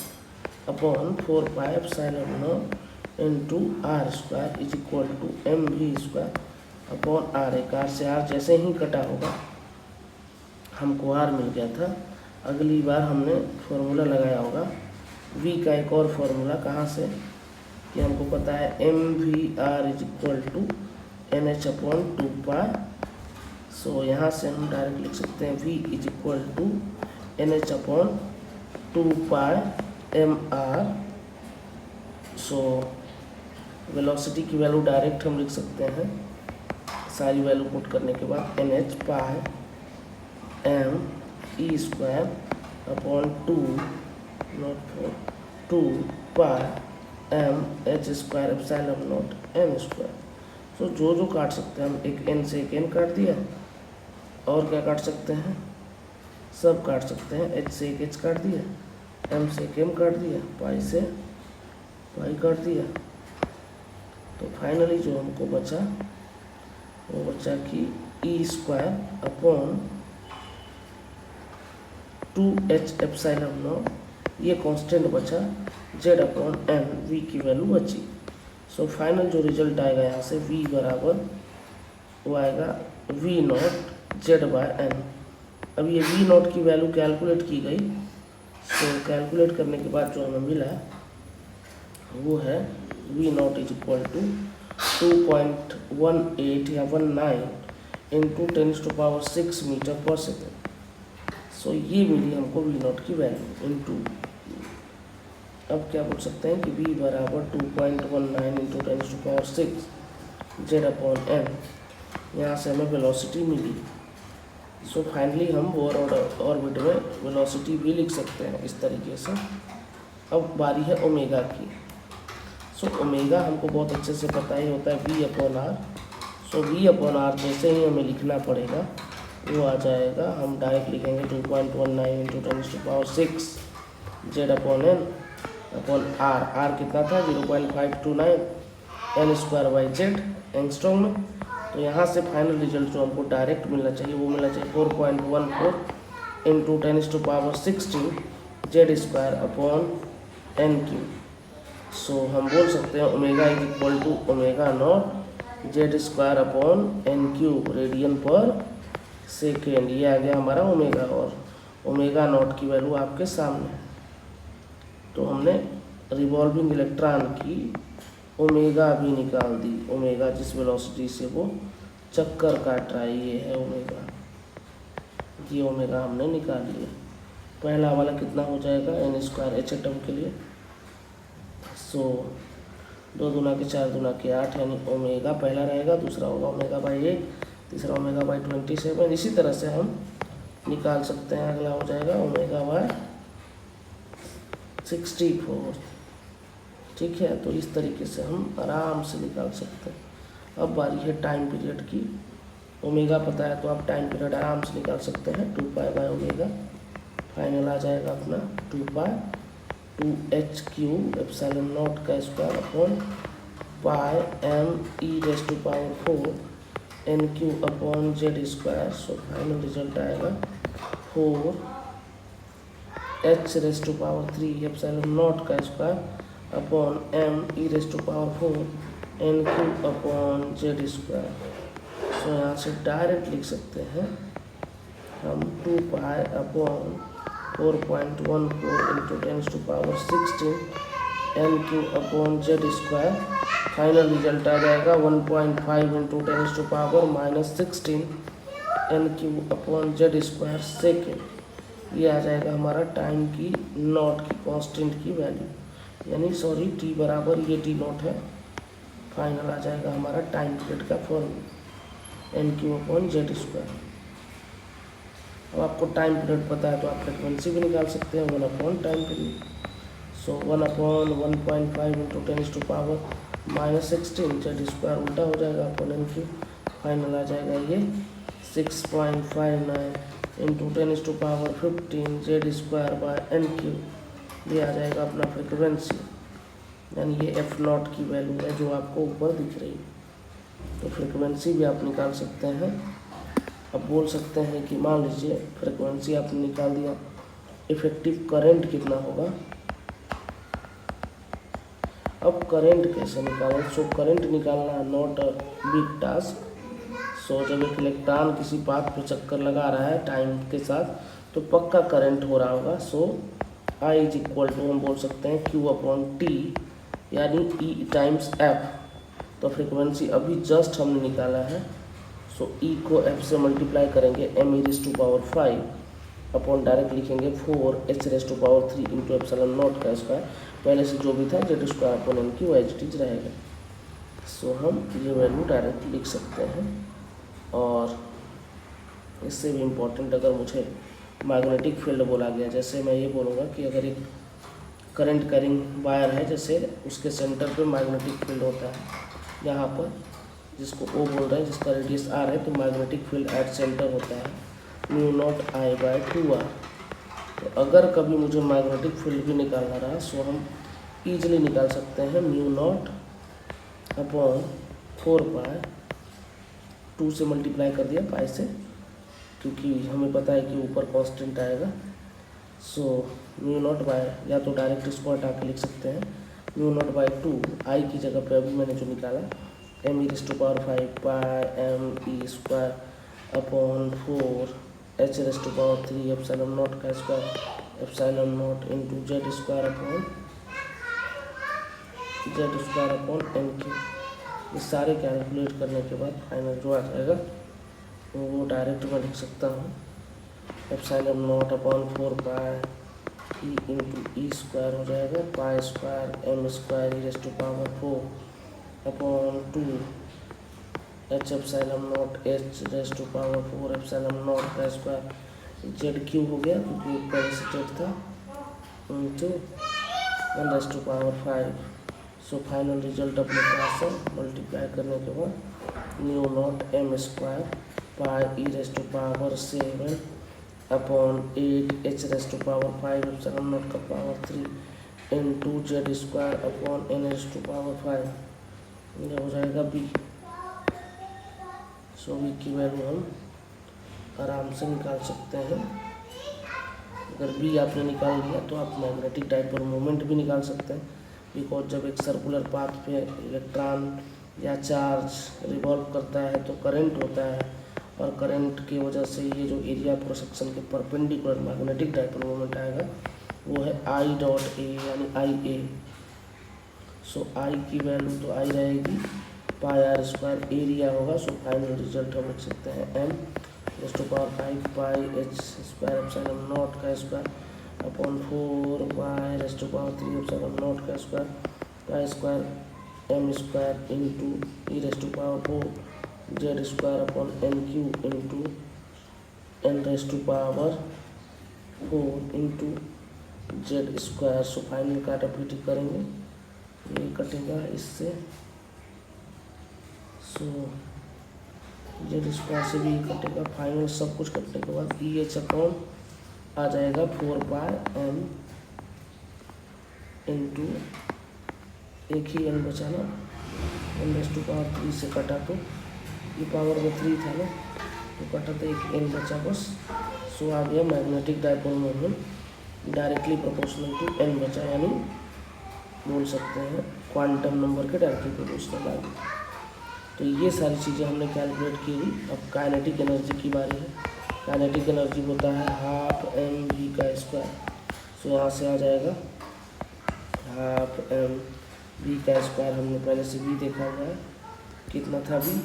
upon 4πε0 into R square is equal to mv square upon r। एक r से r जैसे ही कटा होगा हमको r मिल गया था। अगली बार हमने फार्मूला लगाया होगा v का एक और फार्मूला, कहाँ से कि हमको पता है mvr is equal to nh upon 2π। So यहाँ से हम डायरेक्ट लिख सकते हैं v is equal to nh upon 2π mr। So velocity की वैल्यू डायरेक्ट हम लिख सकते हैं, सारी वैल्यू पुट करने के बाद nh pi m e square upon 2 pi m h square epsilon naught m square. So जो काट सकते हैं हम, एक n से एक n काट दिया, और क्या काट सकते हैं, सब काट सकते हैं। h से एक h काट दिया, m से एक m काट दिया, पाई से पाई काट दिया। तो फाइनली जो हमको बचा वो बचा कि e square upon 2h epsilon not, ये कांस्टेंट बचा, z अपॉन n, v की वैल्यू बची। सो फाइनल जो रिजल्ट आएगा यहाँ से v बराबर वो आएगा v naught z by n। अब ये v नॉट की वैल्यू कैलकुलेट की गई। सो कैलकुलेट करने के बाद जो हमें मिला वो है v naught is equal to 2.18 या 19 इंटू 10⁻6 मीटर पर सेकेंड। सो ये मिली हमको वी नॉट की वैल्यू इंटू। अब क्या बोल सकते हैं कि v बराबर 2.19 इंटू 10⁻6 जेड अपॉन एन। यहाँ से हमें वेलोसिटी मिली। सो फाइनली हम बोर ऑर्बिट में वेलोसिटी भी लिख सकते हैं इस तरीके से। अब बारी है ओमेगा की। सो ओमेगा हमको बहुत अच्छे से पता ही होता है v upon R. So v upon R जैसे ही हमें लिखना पड़ेगा वो आ जाएगा, हम डायरेक्ट लिखेंगे 2.19 into 10⁻6 Z upon N upon R. R कितना था 0.529 N square by Z angstrom में। तो यहाँ से फाइनल रिजल्ट जो हमको डायरेक्ट मिलना चाहिए वो मिलना चाहिए 4.14 into 10⁻16 Z square upon N cube. So हम बोल सकते हैं omega is equal to omega naught Z square upon N cube radian per second. ये आ गया हमारा ओमेगा, और ओमेगा नॉट की वैल्यू आपके सामने। तो हमने रिवॉल्विंग इलेक्ट्रॉन की ओमेगा भी निकाल दी। ओमेगा जिस वेलोसिटी से वो चक्कर काट रहा है ये है ओमेगा। ये ओमेगा हमने निकाल लिया। पहला वाला कितना हो जाएगा एन स्क्वायर एच एटम के लिए। सो 2 दूना के 4 दूना के 8 यानी ओमेगा पहला रहेगा, दूसरा होगा ओमेगा बाई 8, तीसरा ओमेगा बाई 27। इसी तरह से हम निकाल सकते हैं। अगला हो जाएगा ओमेगा बाई 64। ठीक है, तो इस तरीके से हम आराम से निकाल सकते हैं। अब बारी है टाइम पीरियड की। ओमेगा पता है तो आप टाइम पीरियड आराम से निकाल सकते हैं। 2 पाई बाई ओमेगा फाइनल आ जाएगा अपना 2 pi 2h cube epsilon naught का square upon pi m e raise to power 4 n cube upon Z square. So final result आएगा 4 h raise to power 3 epsilon naught का square upon m e raise to power 4 n cube upon Z square. So यहाँ से डायरेक्ट लिख सकते हैं हम 2 pi upon 4.14 into 10 to power 16 n cube upon Z square. Final result आ जाएगा 1.5 into 10 to power -16 n cube upon Z square second. ये आ जाएगा हमारा टाइम की नॉट की कांस्टेंट की वैल्यू, यानी सॉरी टी बराबर ये टी नॉट है। फाइनल आ जाएगा हमारा टाइम पीरियड का formula N Q upon Z square. अब आपको टाइम पीरियड पता है तो आप फ्रिक्वेंसी भी निकाल सकते हैं 1 upon time period. So 1 upon 1.5 into 10 to power -16 Z square उल्टा हो जाएगा अपॉन एन क्यू। फाइनल आ जाएगा ये 6.59 into 10 to power 15 Z square by N Q. ये आ जाएगा अपना फ्रिक्वेंसी, यानी ये एफ नॉट की वैल्यू है जो आपको ऊपर दिख रही है। तो फ्रिक्वेंसी भी आप निकाल सकते हैं। अब बोल सकते हैं कि मान लीजिए फ्रिक्वेंसी आपने निकाल दिया, इफेक्टिव करंट कितना होगा। अब करंट कैसे निकालें। सो करंट निकालना नॉट अ बिग टास्क। सो जब एक इलेक्ट्रॉन किसी पाथ पर चक्कर लगा रहा है टाइम के साथ तो पक्का करंट हो रहा होगा। So I is equal to हम बोल सकते हैं Q अपॉन टी यानी E टाइम्स F। तो फ्रिक्वेंसी अभी जस्ट हमने निकाला है। सो E को F से मल्टीप्लाई करेंगे m e raise to power 5 upon direct लिखेंगे 4h raise to power 3 into epsilon naught का स्क्वायर। पहले से जो भी था जेड स्क्वायर अपॉन एन की एज इट इज रहेगा। सो हम ये वैल्यू डायरेक्ट लिख सकते हैं। और इससे भी इम्पोर्टेंट अगर मुझे मैग्नेटिक फील्ड बोला गया, जैसे मैं ये बोलूँगा कि अगर एक करंट कैरिंग वायर है, जैसे उसके सेंटर पे मैग्नेटिक फील्ड होता है यहाँ पर, जिसको ओ बोल रहे हैं, जिसका रेडियस आर है, तो मैग्नेटिक फील्ड एट सेंटर होता है μ0I/2r। तो अगर कभी मुझे मैग्नेटिक फील्ड भी निकालना रहा सो हम ईजिली निकाल सकते हैं μ0 अपॉन 4 पाई 2 से मल्टीप्लाई कर दिया पाई से, क्योंकि हमें पता है कि ऊपर कांस्टेंट आएगा। सो μ0 बाय, या तो डायरेक्ट इसको हटा के लिख सकते हैं μ0/2 आई की जगह पे अभी मैंने जो निकाला m e raise to power 5 pi m e square upon 4h raise to power 3 epsilon naught का square epsilon naught into Z square upon n cube. ये सारे कैलकुलेट करने के बाद फाइनल जो आ जाएगा वो डायरेक्ट मैं लिख सकता हूँ epsilon naught upon 4 pi E into E square हो जाएगा pi square M square E raise to power 4 upon 2 H epsilon naught H raise to power 4 epsilon naught का स्क्वायर जेड क्यू हो गया क्योंकि पहले से जेड था into 1 raise to power 5। So final result अपने पास है मल्टीप्लाई करने के बाद nu naught M square pi E raise to power 7 upon 8 H raise to power 5 epsilon naught का power 3 into Z square upon N raise to power 5। ये हो जाएगा बी। सो बी की वैल्यू हम आराम से निकाल सकते हैं। अगर बी आपने निकाल लिया तो आप मैग्नेटिक डाइपोल मोमेंट भी निकाल सकते हैं, बिकॉज जब एक सर्कुलर पाथ पे इलेक्ट्रॉन या चार्ज रिवॉल्व करता है तो करंट होता है, और करंट की वजह से ये जो एरिया क्रॉस सेक्शन के परपेंडिकुलर मैग्नेटिक डाइपोल मोमेंट आएगा वो है आई डॉट ए यानी आई ए। सो आई की वैल्यू तो आई रहेगी पाई आर स्क्वायर एरिया होगा। सो फाइनल रिजल्ट हम लिख सकते हैं M raise to power 5 pi H square epsilon naught का square upon 4 pi raise to power 3 epsilon naught का square pi square M square into E raise to power 4 Z square upon N cube into N raise to power 4 into Z square. So final काटापीटी करेंगे, ये कटेगा इससे। सो जेड स्क्वायर से भी कटेगा। फाइनल सब कुछ कटने के बाद ई एच अपॉन आ जाएगा 4 पाई एम इंटू एक ही एन बचा ना, एन रेज़ टू पावर 3 से कटा तो ये पावर में 3 था ना तो कटा तो एक एन बचा बस। सो आ गया magnetic dipole moment directly proportional to N बचा, यानी बोल सकते हैं क्वांटम नंबर के डायरेक्टली प्रोपोर्शनल आ गया। तो ये सारी चीज़ें हमने कैलकुलेट की। अब काइनेटिक एनर्जी की बारी है। काइनेटिक एनर्जी होता है हाफ एम वी का स्क्वायर। सो यहाँ से आ जाएगा हाफ एम वी का स्क्वायर। हमने पहले से वी देखा हुआ है, कितना था वी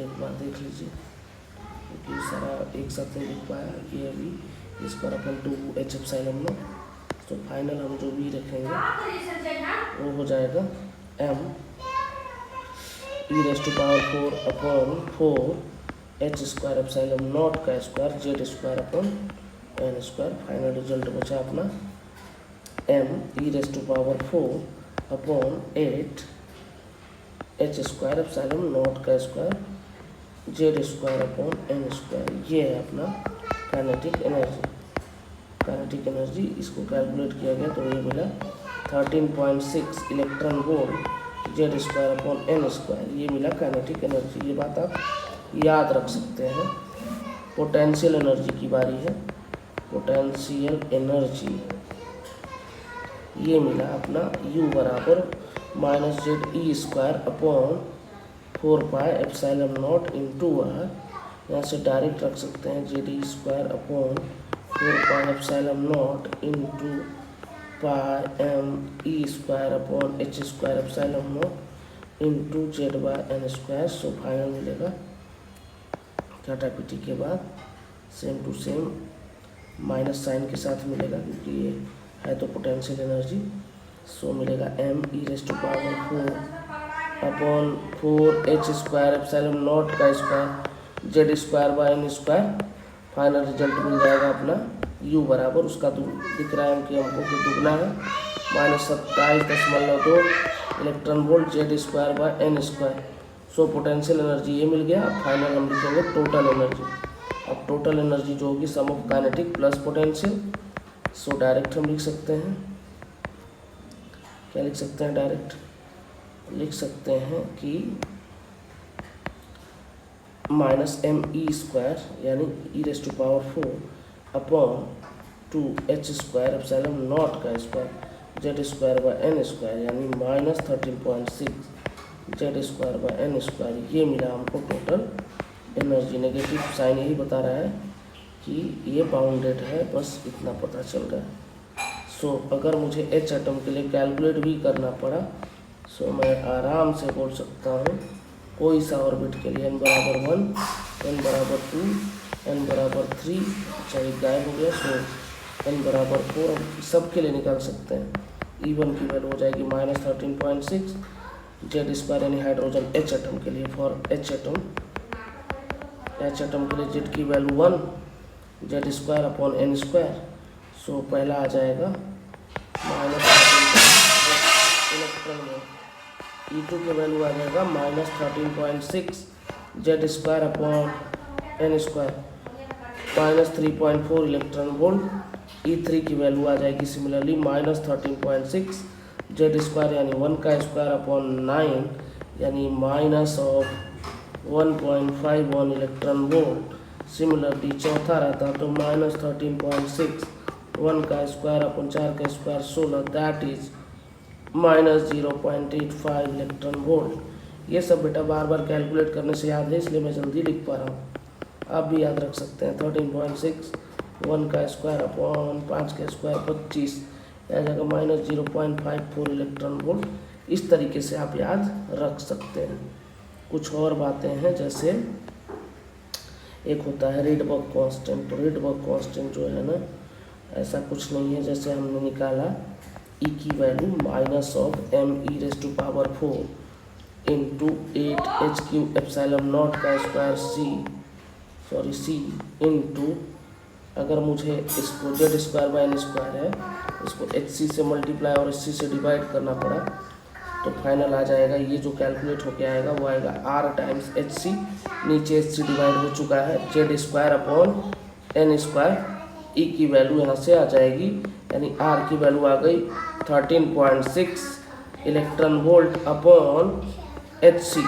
एक बार देख लीजिए क्योंकि सारा एक साथ नहीं लिख पाया। ये V square upon 2 H epsilon naught. तो फाइनल हम जो वी रखेंगे वो हो जाएगा M E raise to power 4 upon 4 H square epsilon naught का square Z square upon N square. Final result बचा अपना M E raise to power 4 upon 8 H square epsilon naught का square Z square upon N square. ये है अपना काइनेटिक एनर्जी। काइनेटिक एनर्जी इसको कैलकुलेट किया गया तो ये मिला 13.6 electron volt Z square upon N square. ये मिला काइनेटिक एनर्जी। ये बात आप याद रख सकते हैं। पोटेंशियल एनर्जी की बारी है। पोटेंशियल एनर्जी ये मिला अपना U बराबर minus Z E square upon 4 pi epsilon naught into R. यहाँ से डायरेक्ट रख सकते हैं Z E square upon 4 pi epsilon naught into pi M E square upon H square epsilon naught into Z by N square. So final मिलेगा काटापीटी के बाद same to same minus sign के साथ मिलेगा क्योंकि ये है तो पोटेंशियल एनर्जी। सो मिलेगा M E raise to power 4 upon 4 H square epsilon naught का square Z square by N square. Final result मिल जाएगा अपना U बराबर उसका दिख रहा है कि हमको कि दुगना है -27.2 electron volt Z square by N square. So potential energy ये मिल गया। अब फाइनल हम लिखेंगे टोटल एनर्जी। अब टोटल एनर्जी जो होगी sum of kinetic plus potential. So direct हम लिख सकते हैं, क्या लिख सकते हैं, डायरेक्ट लिख सकते हैं कि माइनस एम ई स्क्वायर यानी E raise to power 4 upon 2 H square epsilon naught का square Z square by N square यानी minus 13.6 Z square by N square. ये मिला हमको टोटल एनर्जी। नेगेटिव साइन यही बता रहा है कि ये बाउंडेड है, बस इतना पता चल रहा है। सो अगर मुझे एच एटम के लिए कैलकुलेट भी करना पड़ा सो मैं आराम से बोल सकता हूँ कोई सा ऑर्बिट के लिए n बराबर 1, n बराबर 2, n बराबर 3, अच्छा एक गायब हो गया, सो n बराबर 4 सब के लिए निकाल सकते हैं। E1 की वैल्यू हो जाएगी -13.6 जेड स्क्वायर यानी हाइड्रोजन H एटम के लिए, फॉर H एटम के लिए जेड की value 1 Z square upon n square. So पहला आ जाएगा -13.6 इलेक्ट्रॉन वोल्ट। E2 की वैल्यू आ जाएगा -13.6 Z square upon n square, -3.4 electron volt. E3 की वैल्यू आ जाएगी सिमिलरली -13.6 जेड स्क्वायर यानी 1 का स्क्वायर अपॉन 9 यानी -1.51 इलेक्ट्रॉन वोल्ट। सिमिलरली चौथा रहता तो -13.6 1 का स्क्वायर अपॉन 4 का square 16 that is -0.85 electron volt. ये सब बेटा बार बार कैलकुलेट करने से याद है, इसलिए मैं जल्दी लिख पा रहा हूँ, आप भी याद रख सकते हैं। 13.6 1 का स्क्वायर अपॉन 5 का स्क्वायर 25 आ जाएगा -0.54 इलेक्ट्रॉन वोल्ट। इस तरीके से आप याद रख सकते हैं। कुछ और बातें हैं, जैसे एक होता है रेडबर्ग कांस्टेंट। तो रेडबर्ग कांस्टेंट जो है ना, ऐसा कुछ नहीं है, जैसे हमने निकाला E की वैल्यू -m(e⁴ इंटू 8h³ का स्क्वायर c इंटू, अगर मुझे इसको Z square bye n square है, इसको hc से मल्टीप्लाई और hc से डिवाइड करना पड़ा, तो फाइनल आ जाएगा, ये जो कैलकुलेट होके आएगा वो आएगा r टाइम्स hc, नीचे hc डिवाइड हो चुका है, Z square upon n square. E की वैल्यू यहाँ से आ जाएगी, यानी R की वैल्यू आ गई 13.6 इलेक्ट्रॉन वोल्ट अपॉन hc,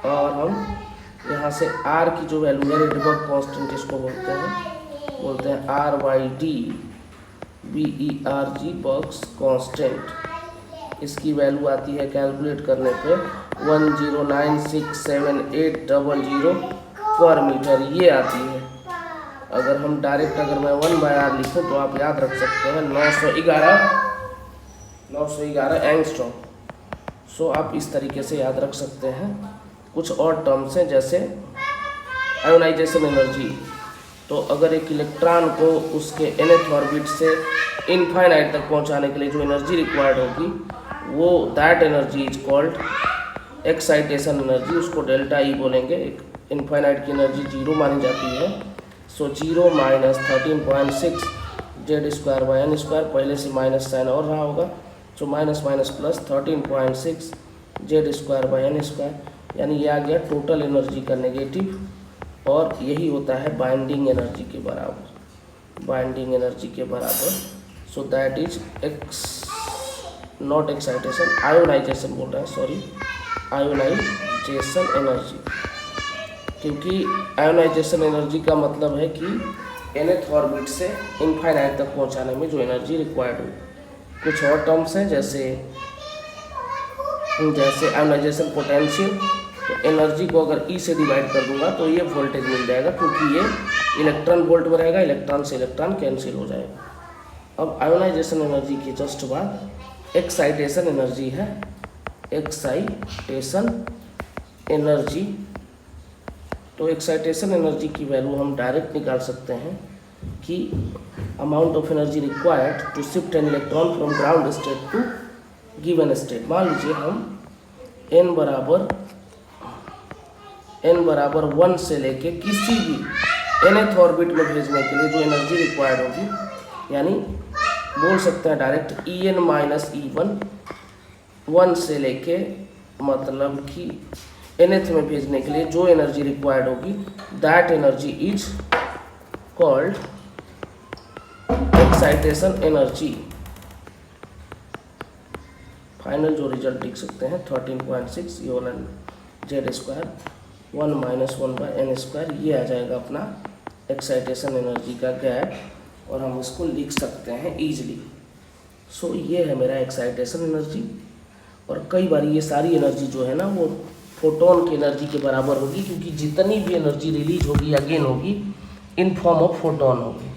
और हम यहाँ से R की जो वैल्यू है रेडबर्ग कांस्टेंट इसको बोलते हैं R/d BERG बर्ग्स कांस्टेंट। इसकी वैल्यू आती है कैलकुलेट करने पे 10967800 पर मीटर, ये आती है। अगर हम डायरेक्ट मैं 1/r लिखूं तो आप याद रख सकते हैं 911 एंगस्ट्रॉम। सो आप इस तरीके से याद रख सकते हैं। कुछ और टर्म्स हैं, जैसे आयोनाइजेशन एनर्जी। तो अगर एक इलेक्ट्रॉन को उसके nth ऑर्बिट से इनफाइनाइट तक पहुंचाने के लिए जो एनर्जी रिक्वायर्ड होगी, वो that energy is called excitation energy, उसको डेल्टा ई बोलेंगे। इनफाइनाइट की एनर्जी 0 मानी जाती है। सो 0 minus 13.6 Z square bye n square, पहले से माइनस साइन और रहा होगा, so minus minus plus 13.6 Z square bye n square, यानी ये आ गया टोटल एनर्जी का नेगेटिव, और यही होता है बाइंडिंग एनर्जी के बराबर, so that is not excitation, ionization बोल रहे हैं, सॉरी, आयोनाइजेशन एनर्जी। क्योंकि आयोनाइजेशन एनर्जी का मतलब है कि nth ऑर्बिट से इनफाइनाइट तक पहुंचाने में जो एनर्जी रिक्वायर्ड हो। कुछ और टर्म्स हैं, जैसे आयोनाइजेशन पोटेंशियल। तो एनर्जी को अगर E से डिवाइड कर दूंगा तो ये वोल्टेज मिल जाएगा, क्योंकि ये इलेक्ट्रॉन वोल्ट में रहेगा, इलेक्ट्रॉन से इलेक्ट्रॉन कैंसिल हो जाएगा। अब आयोनाइजेशन एनर्जी की जस्ट बाद एक्साइटेशन एनर्जी है। एक्साइटेशन एनर्जी, तो एक्साइटेशन एनर्जी की वैल्यू हम डायरेक्ट निकाल सकते हैं कि amount of energy required to shift an electron from ground state to given state. मान लीजिए हम n बराबर 1 से लेके किसी भी nth ऑर्बिट में भेजने के लिए जो एनर्जी रिक्वायर्ड होगी, यानी बोल सकते हैं डायरेक्ट En माइनस E1 1 से लेके, मतलब कि nth में भेजने के लिए जो एनर्जी रिक्वायर्ड होगी, that energy is called excitation energy. Final जो रिजल्ट लिख सकते हैं 13.6 ये वाला Z square 1 minus 1/n square, ये आ जाएगा अपना एक्साइटेशन एनर्जी का गैप, और हम इसको लिख सकते हैं ईजिली। सो ये है मेरा एक्साइटेशन एनर्जी। और कई बार ये सारी एनर्जी जो है ना वो फोटोन की एनर्जी के बराबर होगी, क्योंकि जितनी भी एनर्जी रिलीज होगी या गेन होगी इन फॉर्म ऑफ फोटोन होगी।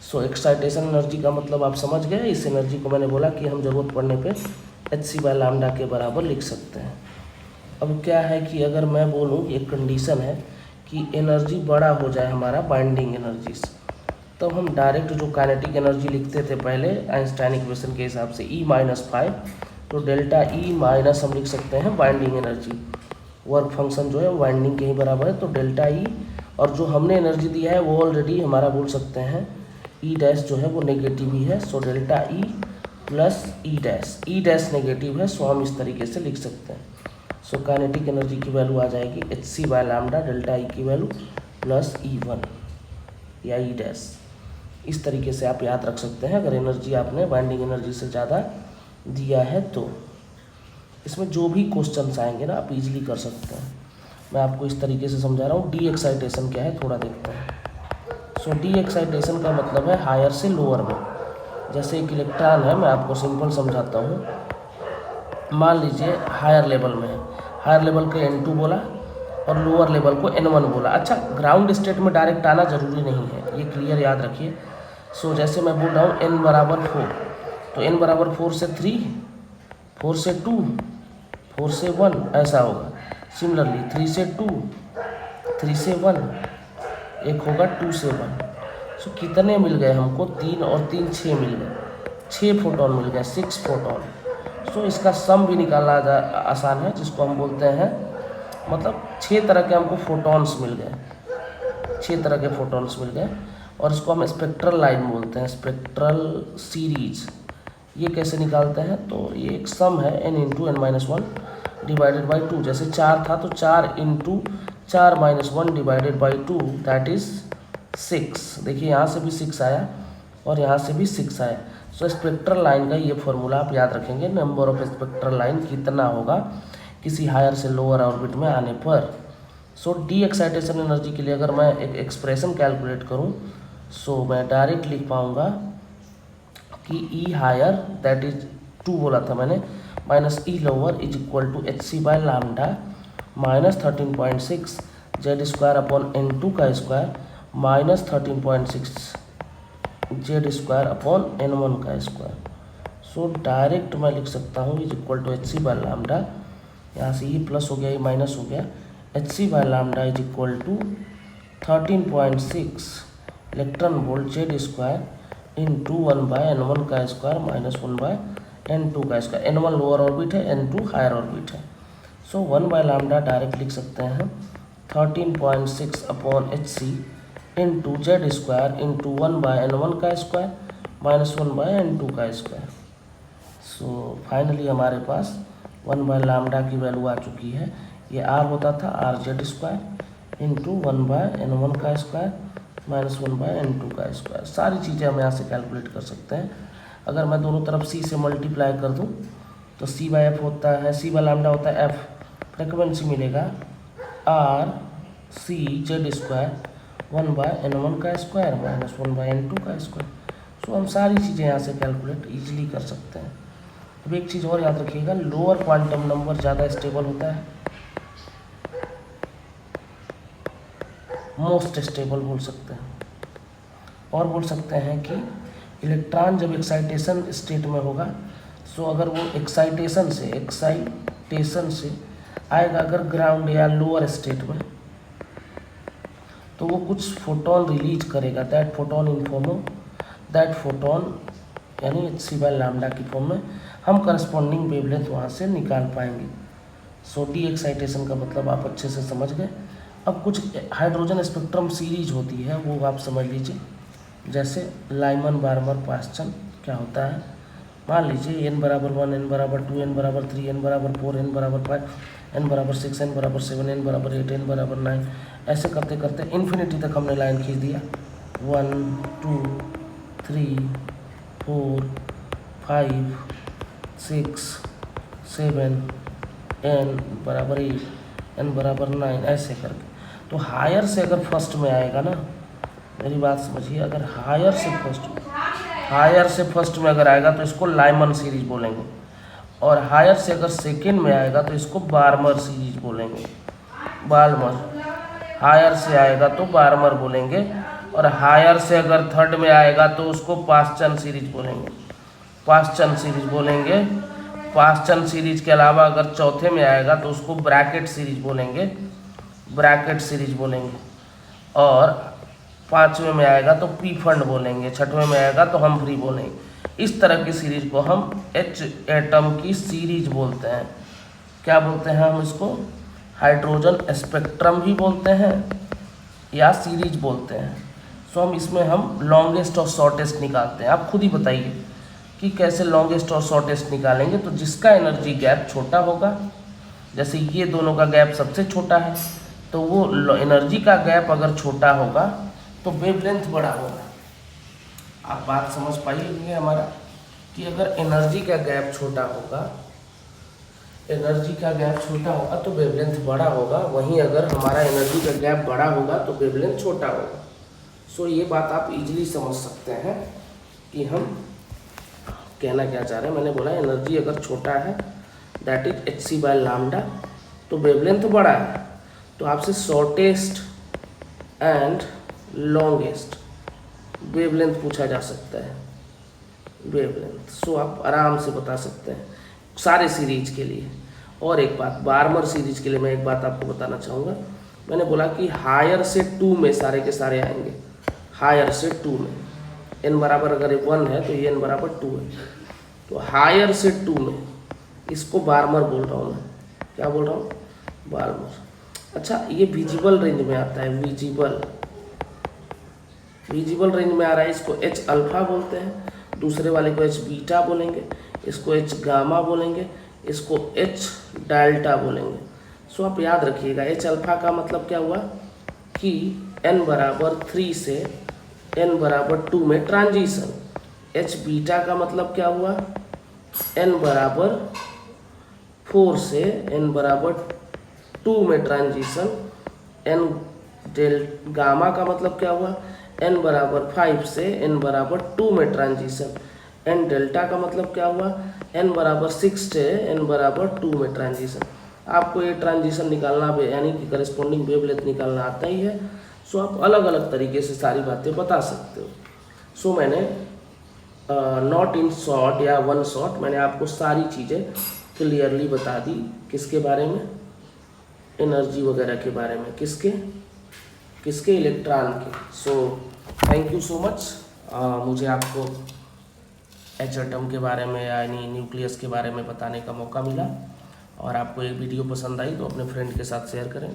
सो एक्साइटेशन एनर्जी का मतलब आप समझ गए। इस एनर्जी को मैंने बोला कि हम ज़रूरत पड़ने पे hc/λ के बराबर लिख सकते हैं। अब क्या है कि अगर मैं बोलूँ, एक कंडीशन है कि एनर्जी बड़ा हो जाए हमारा बाइंडिंग एनर्जी से, तब हम डायरेक्ट जो काइनेटिक एनर्जी लिखते थे पहले आइंस्टाइन इक्वेशन के हिसाब से E-5, तो डेल्टा E माइनस हम लिख सकते हैं बाइंडिंग एनर्जी। वर्क फंक्शन जो है बाइंडिंग के ही बराबर है, तो डेल्टा E, और जो हमने एनर्जी दिया है वो ऑलरेडी हमारा बोल सकते हैं E डैश जो है वो नेगेटिव ही है, so delta E plus E dash negative है, सो हम इस तरीके से लिख सकते हैं। सो काइनेटिक एनर्जी की वैल्यू आ जाएगी hc/λ डेल्टा E की वैल्यू प्लस E1 या E डैश। इस तरीके से आप याद रख सकते हैं अगर एनर्जी आपने बाइंडिंग एनर्जी से ज़्यादा दिया है तो। इसमें जो भी क्वेश्चंस आएंगे ना आप इजीली कर सकते हैं। मैं आपको इस तरीके से समझा रहा हूँ। डी एक्साइटेशन क्या है थोड़ा देखते हैं। सो डी एक्साइटेशन का मतलब है हायर से लोअर में। जैसे एक इलेक्ट्रॉन है, मैं आपको सिंपल समझाता हूँ। मान लीजिए हायर लेवल में है, हायर लेवल को N2 बोला और लोअर लेवल को N1 बोला। अच्छा, ग्राउंड स्टेट में डायरेक्ट आना जरूरी नहीं है, ये क्लियर याद रखिए। सो जैसे मैं बोल रहा हूँ n बराबर 4, तो n बराबर 4 से 3, 4 से 2, 4 से 1 ऐसा होगा। सिमिलरली 3 से 2, 3 से 1, एक होगा 2 से 1। सो कितने मिल गए हमको? 3 और 3 6 मिल गए, 6 फोटोन मिल गए, 6 फोटोन। सो इसका सम भी निकालना आसान है, जिसको हम बोलते हैं मतलब 6 तरह के हमको फोटॉन्स मिल गए, 6 तरह के फोटॉन्स मिल गए, और इसको हम स्पेक्ट्रल लाइन बोलते हैं, स्पेक्ट्रल सीरीज। ये कैसे निकालते हैं? तो ये एक सम है n into n-1 divided by 2। जैसे 4 था तो 4 into 4-1 divided by 2 that is 6। देखिए यहाँ से भी 6 आया और यहाँ से भी 6 आया। सो स्पेक्ट्रल लाइन का ये फॉर्मूला आप याद रखेंगे, नंबर ऑफ स्पेक्ट्रल लाइन कितना होगा किसी हायर से लोअर ऑर्बिट में आने पर। सो डी एक्साइटेशन एनर्जी के लिए अगर मैं एक एक्सप्रेशन कैलकुलेट करूं, सो मैं डायरेक्ट लिख पाऊंगा कि ई हायर दैट इज 2 बोला था मैंने, minus E lower is equal to hc/λ minus 13.6 z² अपॉन n2 का square minus 13.6 z² upon n1 का स्क्वायर। सो डायरेक्ट मैं लिख सकता हूँ इज इक्वल टू hc/λ, यहाँ से ये प्लस हो गया, ये माइनस हो गया, hc/λ is equal to 13.6 electron volt z² into 1/n1 का स्क्वायर माइनस 1/n2 का स्क्वायर। n1 लोअर ऑर्बिट है, n2 हायर ऑर्बिट है। सो 1/λ डायरेक्ट लिख सकते हैं 13.6 upon hc into z² into 1/n1 का स्क्वायर माइनस 1/n2 का स्क्वायर। सो फाइनली हमारे पास 1/λ की वैल्यू आ चुकी है। ये r होता था rz² इंटू 1/n1 का स्क्वायर माइनस 1/n2 का स्क्वायर। सारी चीज़ें हम यहाँ से कैलकुलेट कर सकते हैं। अगर मैं दोनों तरफ c से मल्टीप्लाई कर दूँ तो c/f होता है, c/λ होता है f, फ्रिक्वेंसी मिलेगा r c z² 1/n1 का स्क्वायर माइनस 1/n2 का स्क्वायर। सो हम सारी चीज़ें यहाँ से कैलकुलेट ईजिली कर सकते हैं। अब एक चीज़ और याद रखिएगा, लोअर क्वांटम नंबर ज़्यादा स्टेबल होता है, मोस्ट स्टेबल बोल सकते हैं। और बोल सकते हैं कि इलेक्ट्रॉन जब एक्साइटेशन स्टेट में होगा, सो अगर वो एक्साइटेशन से आएगा अगर ग्राउंड या लोअर स्टेट में, तो वो कुछ फोटोन रिलीज करेगा, that photon in form of that photon यानी hc/λ की फॉर्म में हम करस्पॉन्डिंग वेवलेंथ वहाँ से निकाल पाएंगे। सो डी एक्साइटेशन का मतलब आप अच्छे से समझ गए। अब कुछ हाइड्रोजन स्पेक्ट्रम सीरीज होती है वो आप समझ लीजिए, जैसे लाइमन बार्मर पास्चन क्या होता है। मान लीजिए n बराबर 1, n बराबर 2, n बराबर 3, n बराबर 4, n बराबर 5, n बराबर 6, n बराबर 7, n बराबर 8, n बराबर 9, ऐसे करते करते इन्फिनिटी तक हमने लाइन खींच दिया। 1 2 3 4 5 6 7 n बराबर 8, n बराबर 9 ऐसे करके। तो हायर से अगर फर्स्ट में आएगा ना, मेरी बात समझिए, अगर हायर से फर्स्ट में अगर आएगा तो इसको लाइमन सीरीज बोलेंगे, और हायर से अगर सेकेंड में आएगा तो इसको बार्मर सीरीज बोलेंगे। बार्मर हायर से आएगा तो बार्मर बोलेंगे, और हायर से अगर थर्ड में आएगा तो उसको पास्चन सीरीज बोलेंगे, पास्चन सीरीज के अलावा अगर चौथे में आएगा तो उसको ब्रैकेट सीरीज बोलेंगे, ब्रैकेट सीरीज बोलेंगे। और पाँचवें में आएगा तो पी फंड बोलेंगे, छठवें में आएगा तो हम्फ्री बोलेंगे। इस तरह की सीरीज को हम एच एटम की सीरीज बोलते हैं। क्या बोलते हैं हम इसको? हाइड्रोजन स्पेक्ट्रम भी बोलते हैं या सीरीज बोलते हैं। सो हम इसमें हम लॉन्गेस्ट और शॉर्टेस्ट निकालते हैं। आप खुद ही बताइए कि कैसे लॉन्गेस्ट और शॉर्टेस्ट निकालेंगे। तो जिसका एनर्जी गैप छोटा होगा, जैसे ये दोनों का गैप सबसे छोटा है, तो वो एनर्जी का गैप अगर छोटा होगा तो वेवलेंथ बड़ा होगा। आप बात समझ पाइए हमारा कि अगर एनर्जी का गैप छोटा होगा, एनर्जी का गैप छोटा होगा तो वेवलेंथ बड़ा होगा, वहीं अगर हमारा एनर्जी का गैप बड़ा होगा तो वेवलेंथ छोटा होगा। सो ये बात आप इजीली समझ सकते हैं कि हम कहना क्या चाह रहे हैं। मैंने बोला एनर्जी अगर छोटा है दैट इज hc/λ, तो वेवलेंथ बड़ा है। तो आपसे शॉर्टेस्ट एंड लॉन्गेस्ट वेवलेंथ पूछा जा सकता है, वेवलेंथ। सो आप आराम से बता सकते हैं सारे सीरीज के लिए। और एक बात, बार्मर सीरीज के लिए मैं एक बात आपको बताना चाहूँगा। मैंने बोला कि हायर से 2 में सारे के सारे आएंगे, हायर से 2 में। n बराबर अगर 1 है तो ये n बराबर 2 है, तो हायर से 2 में इसको बार्मर बोल रहा हूँ मैं। क्या बोल रहा हूँ? बार्मर। अच्छा, ये विजिबल रेंज में आता है, विजिबल रेंज में आ रहा है। इसको H अल्फा बोलते हैं, दूसरे वाले को H बीटा बोलेंगे, इसको H गामा बोलेंगे, इसको H डेल्टा बोलेंगे। सो आप याद रखिएगा, H अल्फा का मतलब क्या हुआ कि n बराबर 3 से n बराबर 2 में ट्रांजिशन। H बीटा का मतलब क्या हुआ? n बराबर 4 से n बराबर 2 में ट्रांजिशन। n गामा का मतलब क्या हुआ? n बराबर 5 से n बराबर 2 में ट्रांजिशन। n डेल्टा का मतलब क्या हुआ? n बराबर 6 से n बराबर 2 में ट्रांजिशन। आपको ये ट्रांजिशन निकालना यानी कि करस्पॉन्डिंग वेवलेंथ निकालना आता ही है। सो आप अलग अलग तरीके से सारी बातें बता सकते हो। सो मैंने नॉट इन शॉर्ट या वन शॉट मैंने आपको सारी चीज़ें क्लियरली बता दी। किसके बारे में? एनर्जी वगैरह के बारे में। किसके? इलेक्ट्रॉन के। So thank you so much. मुझे आपको एच एटम के बारे में यानी न्यूक्लियस के बारे में बताने का मौका मिला, और आपको एक वीडियो पसंद आई तो अपने फ्रेंड के साथ शेयर करें।